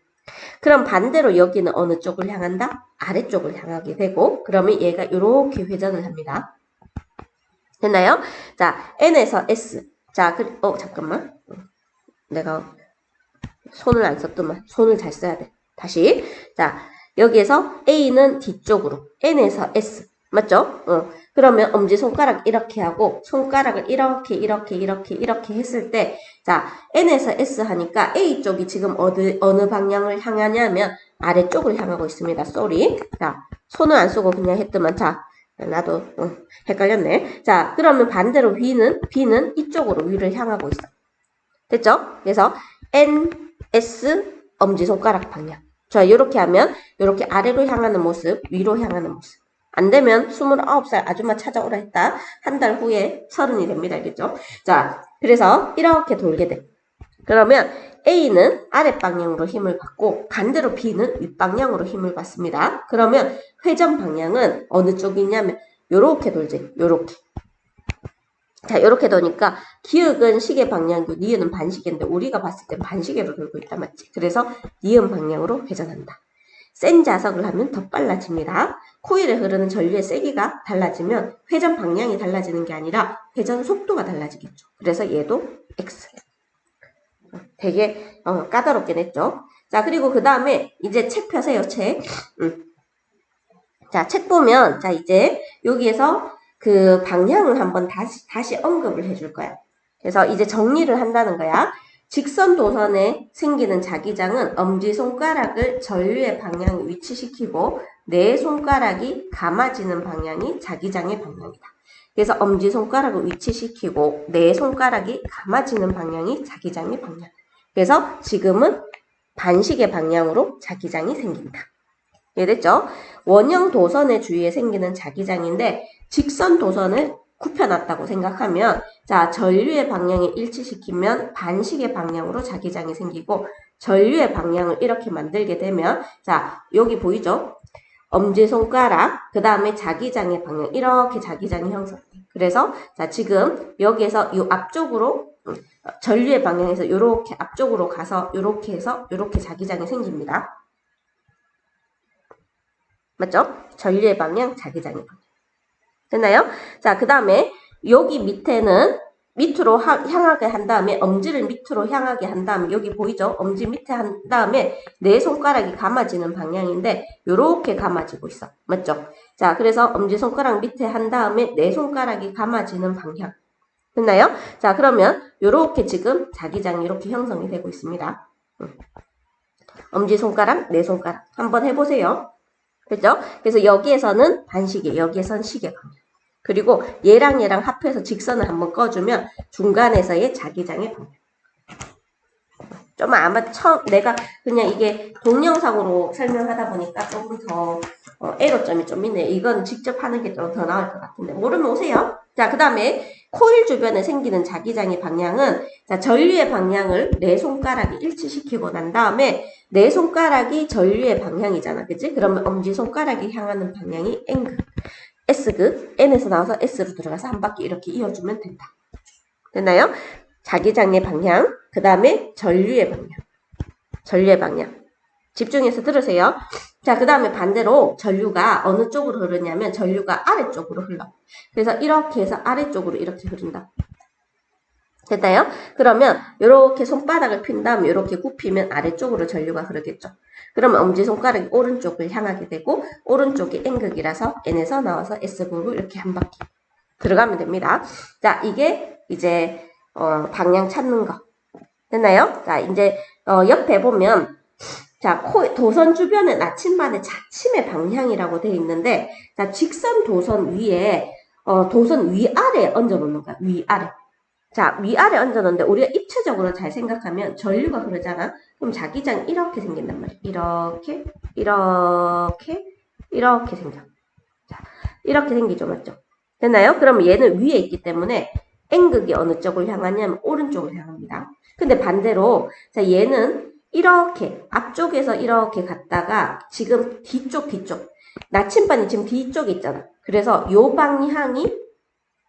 그럼 반대로 여기는 어느 쪽을 향한다? 아래쪽을 향하게 되고 그러면 얘가 이렇게 회전을 합니다. 됐나요? 자, N에서 S. 자, 잠깐만. 내가 손을 안 썼더만. 손을 잘 써야 돼. 다시. 자, 여기에서 A는 뒤쪽으로. N에서 S. 맞죠? 그러면 엄지손가락 이렇게 하고 손가락을 이렇게 했을 때 자, N에서 S 하니까 A 쪽이 지금 어느 방향을 향하냐면 아래쪽을 향하고 있습니다. 쏘리. 자, 손을 안 쓰고 그냥 했더만 자, 나도 헷갈렸네. 자, 그러면 반대로 B는 이쪽으로 위를 향하고 있어. 됐죠? 그래서 N, S, 엄지손가락 방향. 자, 이렇게 하면 이렇게 아래로 향하는 모습, 위로 향하는 모습. 안 되면 29살 아줌마 찾아오라 했다. 한 달 후에 30이 됩니다. 알겠죠? 자, 그래서 이렇게 돌게 돼. 그러면 A는 아랫방향으로 힘을 받고 반대로 B는 윗방향으로 힘을 받습니다. 그러면 회전 방향은 어느 쪽이냐면 요렇게 돌지. 요렇게. 자, 요렇게 도니까 기역은 시계 방향이고 니은은 반시계인데 우리가 봤을 때 반시계로 돌고 있다. 맞지? 그래서 니은 방향으로 회전한다. 센 자석을 하면 더 빨라집니다. 코일에 흐르는 전류의 세기가 달라지면 회전 방향이 달라지는 게 아니라 회전 속도가 달라지겠죠. 그래서 얘도 X. 되게 까다롭게 냈죠. 자, 그리고 그 다음에 이제 책 펴세요. 책. 자, 책 보면 자 이제 여기에서 그 방향을 한번 다시 언급을 해줄 거야. 그래서 이제 정리를 한다는 거야. 직선 도선에 생기는 자기장은 엄지손가락을 전류의 방향에 위치시키고 네 손가락이 감아지는 방향이 자기장의 방향이다. 그래서 엄지손가락을 위치시키고 네 손가락이 감아지는 방향이 자기장의 방향. 그래서 지금은 반시계 방향으로 자기장이 생긴다. 이해됐죠? 원형 도선의 주위에 생기는 자기장인데 직선 도선을 굽혀놨다고 생각하면 자 전류의 방향에 일치시키면 반시계 방향으로 자기장이 생기고 전류의 방향을 이렇게 만들게 되면 자 여기 보이죠? 엄지손가락 그 다음에 자기장의 방향 이렇게 자기장이 형성돼. 그래서 자 지금 여기에서 이 앞쪽으로 전류의 방향에서 이렇게 앞쪽으로 가서 이렇게 해서 이렇게 자기장이 생깁니다. 맞죠? 전류의 방향, 자기장의 방향. 됐나요? 자, 그 다음에 여기 밑에는 밑으로 향하게 한 다음에 엄지를 밑으로 향하게 한 다음에 여기 보이죠? 엄지 밑에 한 다음에 네 손가락이 감아지는 방향인데 요렇게 감아지고 있어. 맞죠? 자, 그래서 엄지손가락 밑에 한 다음에 네 손가락이 감아지는 방향. 됐나요? 자, 그러면 요렇게 지금 자기장이 이렇게 형성이 되고 있습니다. 엄지손가락, 네 손가락. 한번 해보세요. 그죠? 그래서 여기에서는 반시계, 여기에서는 시계 방향. 그리고 얘랑 합해서 직선을 한번 꺼주면 중간에서의 자기장의 방향. 좀 아마 내가 그냥 이게 동영상으로 설명하다 보니까 조금 더 애로점이 좀 있네요. 이건 직접 하는 게 좀 더 나을 것 같은데 모르면 오세요. 자, 그 다음에 코일 주변에 생기는 자기장의 방향은 자 전류의 방향을 네 손가락이 일치시키고 난 다음에 네 손가락이 전류의 방향이잖아. 그치? 그러면 엄지손가락이 향하는 방향이 N극. S극. N에서 나와서 S로 들어가서 한 바퀴 이렇게 이어주면 된다. 됐나요? 자기장의 방향, 그 다음에 전류의 방향. 전류의 방향. 집중해서 들으세요. 자, 그 다음에 반대로 전류가 어느 쪽으로 흐르냐면 전류가 아래쪽으로 흘러. 그래서 이렇게 해서 아래쪽으로 이렇게 흐른다. 됐나요? 그러면 이렇게 손바닥을 핀 다음에 이렇게 굽히면 아래쪽으로 전류가 흐르겠죠. 그러면 엄지손가락이 오른쪽을 향하게 되고 오른쪽이 N극이라서 N에서 나와서 S극으로 이렇게 한 바퀴 들어가면 됩니다. 자, 이게 이제 방향 찾는 거. 됐나요? 자, 이제 옆에 보면 자, 도선 주변은 나침반의 자침의 방향이라고 되어 있는데 자, 직선 도선 위에 도선 위아래 얹어 놓는 거야. 위아래. 자, 위아래 얹어 놓는데 우리가 입체적으로 잘 생각하면 전류가 흐르잖아. 그럼 자기장 이렇게 생긴단 말이야. 이렇게 생겨. 자, 이렇게 생기죠. 맞죠? 됐나요? 그럼 얘는 위에 있기 때문에 N극이 어느 쪽을 향하냐면 오른쪽을 향합니다. 근데 반대로 자 얘는 이렇게 앞쪽에서 이렇게 갔다가 지금 뒤쪽 나침반이 지금 뒤쪽에 있잖아. 그래서 요 방향이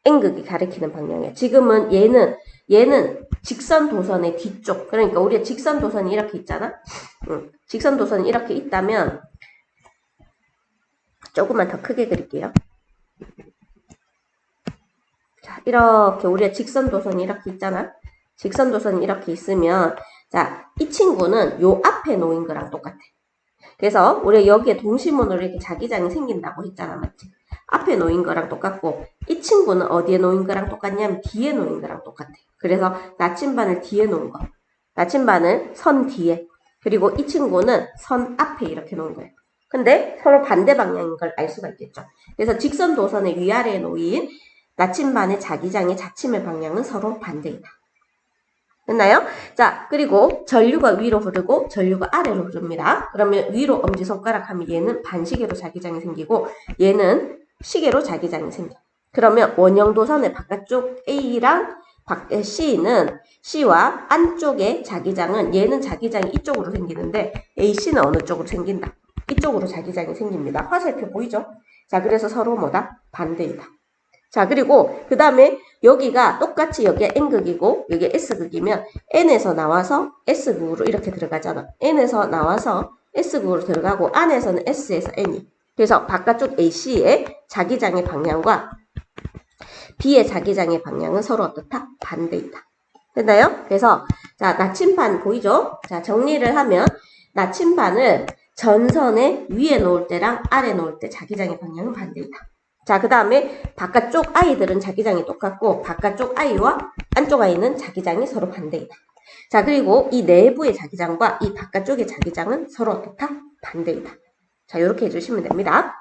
N극이 가리키는 방향이에요. 지금은 얘는 직선 도선의 뒤쪽. 그러니까 우리가 직선 도선이 이렇게 있잖아. 직선 도선이 이렇게 있다면 조금만 더 크게 그릴게요. 자, 이렇게 우리가 직선 도선이 이렇게 있잖아. 직선 도선이 이렇게 있으면 자, 이 친구는 요 앞에 놓인 거랑 똑같아. 그래서 우리가 여기에 동시문으로 이렇게 자기장이 생긴다고 했잖아. 맞지? 앞에 놓인 거랑 똑같고 이 친구는 어디에 놓인 거랑 똑같냐면 뒤에 놓인 거랑 똑같아. 그래서 나침반을 뒤에 놓은 거. 나침반을 선 뒤에. 그리고 이 친구는 선 앞에 이렇게 놓은 거예요. 근데 서로 반대 방향인 걸 알 수가 있겠죠. 그래서 직선 도선의 위아래에 놓인 나침반의 자기장의 자침의 방향은 서로 반대이다. 됐나요? 자, 그리고 전류가 위로 흐르고 전류가 아래로 흐릅니다. 그러면 위로 엄지손가락 하면 얘는 반시계로 자기장이 생기고 얘는 시계로 자기장이 생겨. 그러면 원형도선의 바깥쪽 A랑 C는 C와 안쪽의 자기장은 얘는 자기장이 이쪽으로 생기는데 AC는 어느 쪽으로 생긴다? 이쪽으로 자기장이 생깁니다. 화살표 보이죠? 자, 그래서 서로 뭐다? 반대이다. 자, 그리고 그 다음에 여기가 똑같이 여기가 N극이고 여기가 S극이면 N에서 나와서 S극으로 이렇게 들어가잖아. N에서 나와서 S극으로 들어가고 안에서는 S에서 N이. 그래서 바깥쪽 AC의 자기장의 방향과 B의 자기장의 방향은 서로 어떻다? 반대이다. 됐나요? 그래서 자, 나침반 보이죠? 자, 정리를 하면 나침반을 전선의 위에 놓을 때랑 아래 놓을 때 자기장의 방향은 반대이다. 자, 그 다음에 바깥쪽 아이들은 자기장이 똑같고 바깥쪽 아이와 안쪽 아이는 자기장이 서로 반대이다. 자, 그리고 이 내부의 자기장과 이 바깥쪽의 자기장은 서로 어떻다? 반대이다. 자, 이렇게 해주시면 됩니다.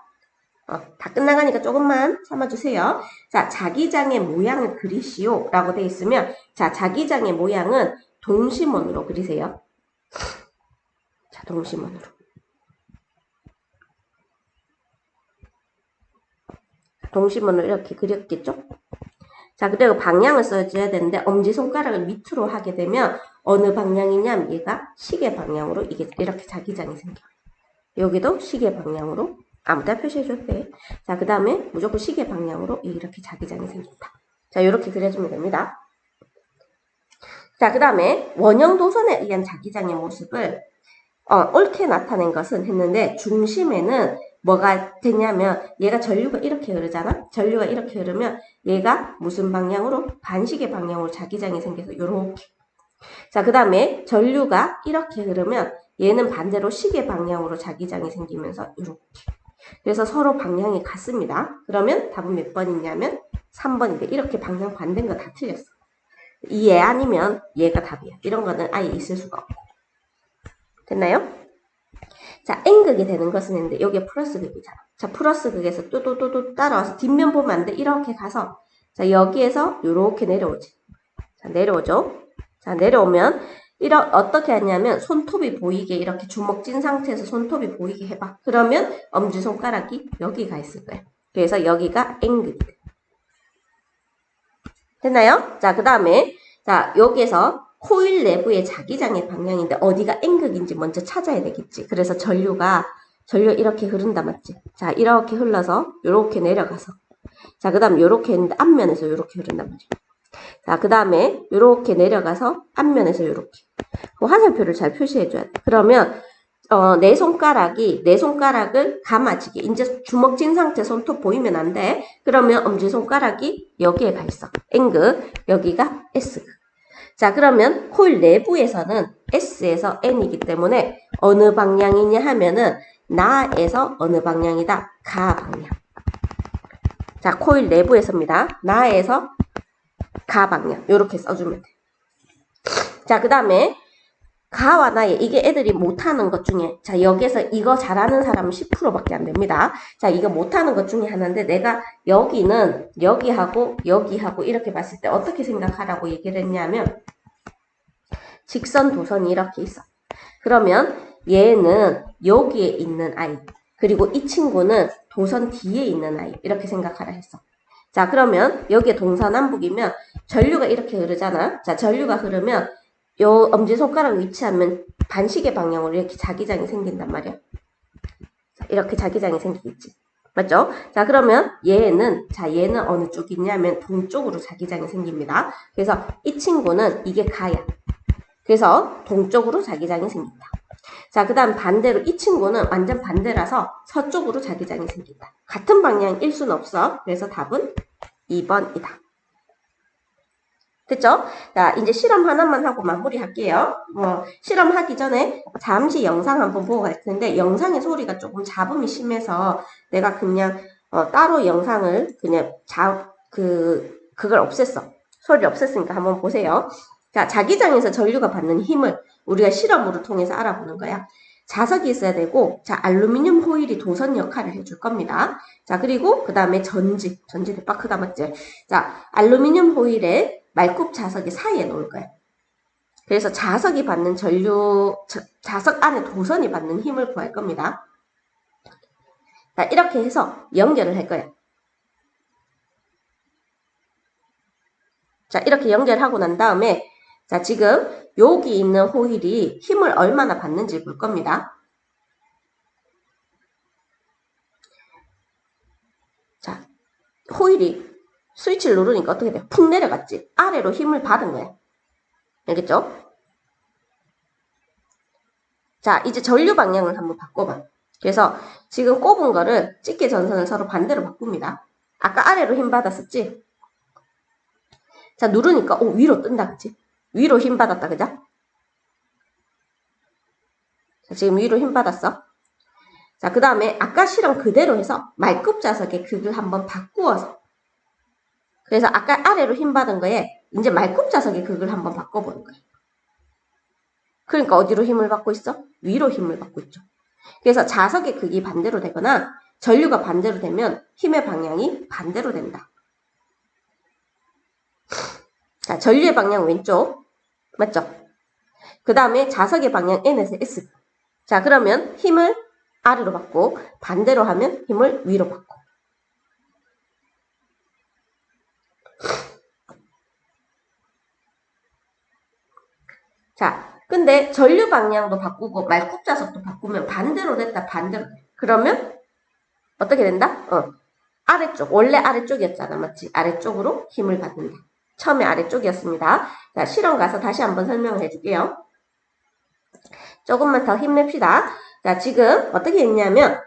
다 끝나가니까 조금만 참아주세요. 자, 자기장의 모양을 그리시오 라고 되어 있으면 자, 자기장의 모양은 동심원으로 그리세요. 자, 동심원으로. 동심원을 이렇게 그렸겠죠? 자, 그리고 방향을 써줘야 되는데 엄지손가락을 밑으로 하게 되면 어느 방향이냐면 얘가 시계 방향으로 이게 이렇게 자기장이 생겨요. 여기도 시계 방향으로 아무데나 표시해줘도 돼. 자, 그 다음에 무조건 시계 방향으로 이렇게 자기장이 생긴다. 자, 이렇게 그려주면 됩니다. 자, 그 다음에 원형 도선에 의한 자기장의 모습을 옳게 나타낸 것은 했는데 중심에는 뭐가 되냐면 얘가 전류가 이렇게 흐르잖아. 전류가 이렇게 흐르면 얘가 무슨 방향으로? 반시계 방향으로 자기장이 생겨서 요렇게. 자, 그 다음에 전류가 이렇게 흐르면 얘는 반대로 시계 방향으로 자기장이 생기면서 이렇게. 그래서 서로 방향이 같습니다. 그러면 답은 몇 번이냐면 3번인데 이렇게 방향 반대인 거 다 틀렸어. 이 얘 아니면 얘가 답이야. 이런 거는 아예 있을 수가 없고. 됐나요? 자, N극이 되는 것은 했는데 여기에 플러스 극이잖아. 자, 플러스 극에서 뚜뚜뚜뚜 따라와서 뒷면 보면 안 돼. 이렇게 가서 자, 여기에서 이렇게 내려오지. 자, 내려오죠. 자, 내려오면 어떻게 하냐면 손톱이 보이게 이렇게 주먹 쥔 상태에서 손톱이 보이게 해봐. 그러면 엄지손가락이 여기가 있을 거야. 그래서 여기가 N극이 돼. 됐나요? 자, 그 다음에 자, 여기에서 코일 내부의 자기장의 방향인데 어디가 N극인지 먼저 찾아야 되겠지. 그래서 전류 이렇게 흐른다 맞지? 자, 이렇게 흘러서 이렇게 내려가서 자, 그 다음 이렇게 했는데 앞면에서 이렇게 흐른단 말이야. 자, 그 다음에 이렇게 내려가서 앞면에서 이렇게 화살표를 잘 표시해줘야 돼. 그러면 내 손가락을 감아지게 이제 주먹 쥔 상태 손톱 보이면 안 돼. 그러면 엄지손가락이 여기에 가 있어. N극, 여기가 S극. 자, 그러면 코일 내부에서는 S에서 N이기 때문에 어느 방향이냐 하면은 나에서 어느 방향이다? 가 방향. 자, 코일 내부에서입니다. 나에서 가 방향. 이렇게 써주면 돼. 자, 그 다음에 가와 나의 이게 애들이 못하는 것 중에 자, 여기에서 이거 잘하는 사람은 10%밖에 안 됩니다. 자, 이거 못하는 것 중에 하나인데 내가 여기는 여기하고 여기하고 이렇게 봤을 때 어떻게 생각하라고 얘기를 했냐면 직선 도선이 이렇게 있어. 그러면 얘는 여기에 있는 아이 그리고 이 친구는 도선 뒤에 있는 아이 이렇게 생각하라 했어. 자, 그러면 여기에 동서남북이면 전류가 이렇게 흐르잖아. 자, 전류가 흐르면 요 엄지손가락 위치하면 반시계 방향으로 이렇게 자기장이 생긴단 말이야. 자, 이렇게 자기장이 생기겠지. 맞죠? 자, 그러면 얘는 어느 쪽이냐면 동쪽으로 자기장이 생깁니다. 그래서 이 친구는 이게 가야. 그래서 동쪽으로 자기장이 생긴다. 자, 그 다음 반대로 이 친구는 완전 반대라서 서쪽으로 자기장이 생긴다. 같은 방향일 수는 없어. 그래서 답은 2번이다. 됐죠? 자, 이제 실험 하나만 하고 마무리할게요. 실험하기 전에 잠시 영상 한번 보고 갈 텐데, 영상의 소리가 조금 잡음이 심해서 내가 그냥 따로 영상을 그냥 그걸 없앴어. 소리를 없앴으니까 한번 보세요. 자, 자기장에서 전류가 받는 힘을 우리가 실험으로 통해서 알아보는 거야. 자석이 있어야 되고, 자, 알루미늄 호일이 도선 역할을 해줄 겁니다. 자, 그리고 그 다음에 전지 대박 크다 맞지? 자, 알루미늄 호일에 말굽 자석이 사이에 놓을 거예요. 그래서 자석이 받는 자석 안에 도선이 받는 힘을 구할 겁니다. 자, 이렇게 해서 연결을 할 거예요. 자, 이렇게 연결하고 난 다음에, 자, 지금 여기 있는 호일이 힘을 얼마나 받는지 볼 겁니다. 자, 호일이 스위치를 누르니까 어떻게 돼요? 푹 내려갔지? 아래로 힘을 받은 거예요. 알겠죠? 자, 이제 전류 방향을 한번 바꿔봐. 그래서 지금 꼽은 거를 집게 전선을 서로 반대로 바꿉니다. 아까 아래로 힘 받았었지? 자, 누르니까 위로 뜬다, 그치? 위로 힘 받았다, 그죠? 자, 지금 위로 힘 받았어. 자, 그 다음에 아까 실험 그대로 해서 말굽 자석의 극을 한번 바꾸어서, 그래서 아까 아래로 힘 받은 거에 이제 말굽 자석의 극을 한번 바꿔보는 거예요. 그러니까 어디로 힘을 받고 있어? 위로 힘을 받고 있죠. 그래서 자석의 극이 반대로 되거나 전류가 반대로 되면 힘의 방향이 반대로 된다. 자, 전류의 방향 왼쪽. 맞죠? 그 다음에 자석의 방향 N에서 S. 자, 그러면 힘을 아래로 받고 반대로 하면 힘을 위로 받고. 자, 근데 전류 방향도 바꾸고 말굽 자석도 바꾸면 반대로 됐다, 반대로. 그러면 어떻게 된다? 아래쪽, 원래 아래쪽이었잖아, 맞지? 아래쪽으로 힘을 받는다. 처음에 아래쪽이었습니다. 자, 실험 가서 다시 한번 설명을 해줄게요. 조금만 더 힘냅시다. 자, 지금 어떻게 했냐면,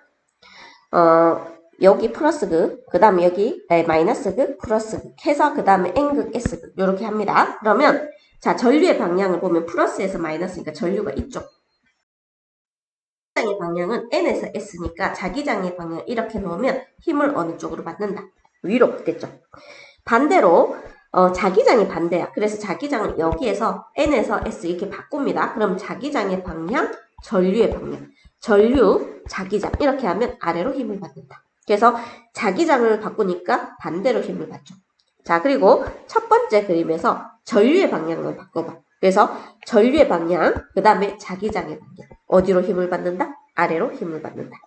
여기 플러스 극, 그 다음에 여기 마이너스 극, 플러스 극 해서 그 다음에 N극, S극 이렇게 합니다. 그러면 자, 전류의 방향을 보면 플러스에서 마이너스니까 전류가 이쪽. 자기장의 방향은 N에서 S니까 자기장의 방향 이렇게 놓으면 힘을 어느 쪽으로 받는다? 위로 받겠죠. 반대로 자기장이 반대야. 그래서 자기장을 여기에서 N에서 S 이렇게 바꿉니다. 그럼 자기장의 방향, 전류의 방향. 전류, 자기장 이렇게 하면 아래로 힘을 받는다. 그래서 자기장을 바꾸니까 반대로 힘을 받죠. 자, 그리고 첫 번째 그림에서 전류의 방향을 바꿔봐. 그래서 전류의 방향, 그 다음에 자기장의 방향. 어디로 힘을 받는다? 아래로 힘을 받는다.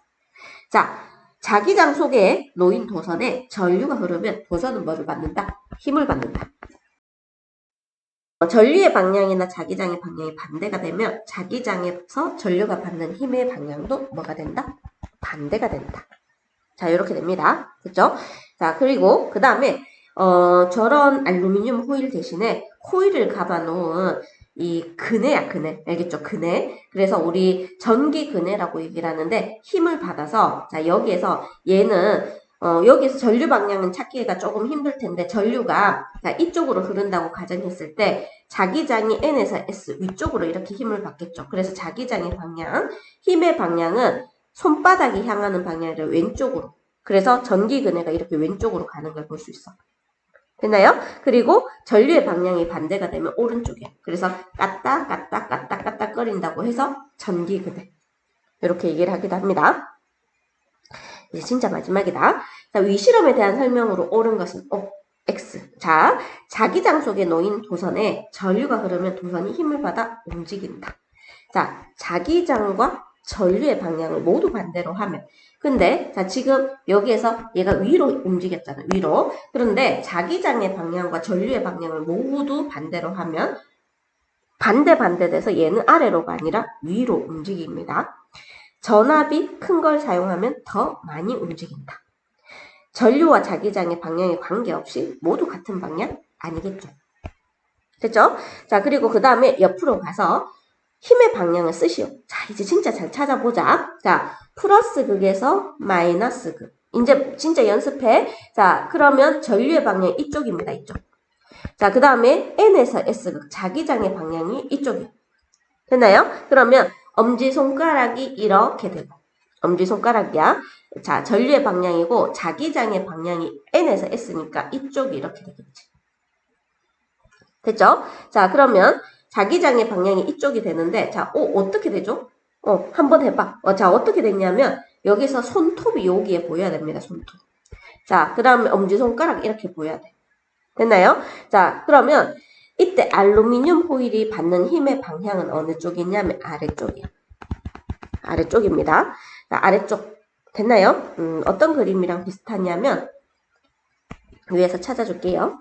자, 자기장 속에 놓인 도선에 전류가 흐르면 도선은 뭐를 받는다? 힘을 받는다. 전류의 방향이나 자기장의 방향이 반대가 되면 자기장에서 전류가 받는 힘의 방향도 뭐가 된다? 반대가 된다. 자, 이렇게 됩니다. 그쵸? 자, 그리고 그 다음에 저런 알루미늄 호일 대신에 호일을 감아 놓은 이 그네야, 그네. 알겠죠? 그네. 그래서 우리 전기 그네라고 얘기를 하는데 힘을 받아서 자, 여기에서 얘는 여기에서 전류 방향은 찾기가 조금 힘들 텐데 전류가 자, 이쪽으로 흐른다고 가정했을 때 자기장이 N에서 S 위쪽으로 이렇게 힘을 받겠죠. 그래서 자기장의 방향, 힘의 방향은 손바닥이 향하는 방향이 왼쪽으로. 그래서 전기 그네가 이렇게 왼쪽으로 가는 걸 볼 수 있어. 됐나요? 그리고 전류의 방향이 반대가 되면 오른쪽이야. 그래서 까딱까딱까딱까딱 거린다고 해서 전기 그네. 이렇게 얘기를 하기도 합니다. 이제 진짜 마지막이다. 자, 위 실험에 대한 설명으로 옳은 것은 X. 자, 자기장 속에 놓인 도선에 전류가 흐르면 도선이 힘을 받아 움직인다. 자, 자기장과 전류의 방향을 모두 반대로 하면 근데 자 지금 여기에서 얘가 위로 움직였잖아. 위로. 그런데 자기장의 방향과 전류의 방향을 모두 반대로 하면 반대돼서 얘는 아래로가 아니라 위로 움직입니다. 전압이 큰 걸 사용하면 더 많이 움직인다. 전류와 자기장의 방향에 관계없이 모두 같은 방향 아니겠죠. 됐죠? 자, 그리고 그 다음에 옆으로 가서 힘의 방향을 쓰시오. 자, 이제 진짜 잘 찾아보자. 자, 플러스 극에서 마이너스 극. 이제 진짜 연습해. 자, 그러면 전류의 방향이 이쪽입니다. 이쪽. 자, 그 다음에 N에서 S극. 자기장의 방향이 이쪽이에요. 됐나요? 그러면 엄지손가락이 이렇게 되고. 엄지손가락이야. 자, 전류의 방향이고 자기장의 방향이 N에서 S니까 이쪽이 이렇게 되겠지. 됐죠? 자, 그러면 자기장의 방향이 이쪽이 되는데, 자, 어떻게 되죠? 한번 해봐. 자, 어떻게 됐냐면, 여기서 손톱이 여기에 보여야 됩니다, 손톱. 자, 그 다음에 엄지손가락 이렇게 보여야 돼. 됐나요? 자, 그러면 이때 알루미늄 호일이 받는 힘의 방향은 어느 쪽이냐면 아래쪽이야. 아래쪽입니다. 자, 아래쪽. 됐나요? 어떤 그림이랑 비슷하냐면, 위에서 찾아줄게요.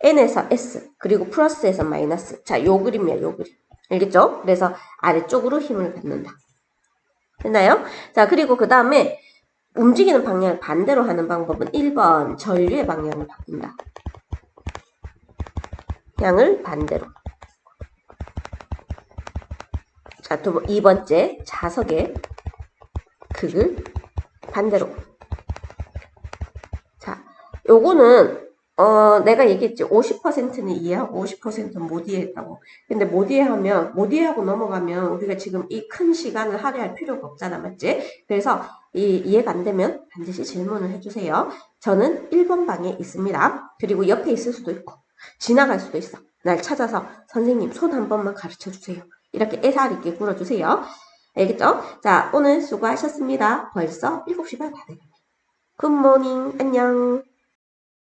N에서 S, 그리고 플러스에서 마이너스. 자, 요 그림이야, 요 그림. 알겠죠? 그래서 아래쪽으로 힘을 받는다. 됐나요? 자, 그리고 그 다음에 움직이는 방향을 반대로 하는 방법은 1번, 전류의 방향을 바꾼다. 방향을 반대로. 자, 2번째, 자석의 극을 반대로. 자, 요거는 내가 얘기했지. 50%는 이해하고 50%는 못 이해했다고. 근데 못 이해하고 넘어가면 우리가 지금 이 큰 시간을 할애할 필요가 없잖아. 맞지? 그래서 이해가 안 되면 반드시 질문을 해주세요. 저는 1번 방에 있습니다. 그리고 옆에 있을 수도 있고, 지나갈 수도 있어. 날 찾아서 선생님 손 한 번만 가르쳐 주세요. 이렇게 애살 있게 굴어주세요. 알겠죠? 자, 오늘 수고하셨습니다. 벌써 7시 반 다 됐네요. 굿모닝. 안녕.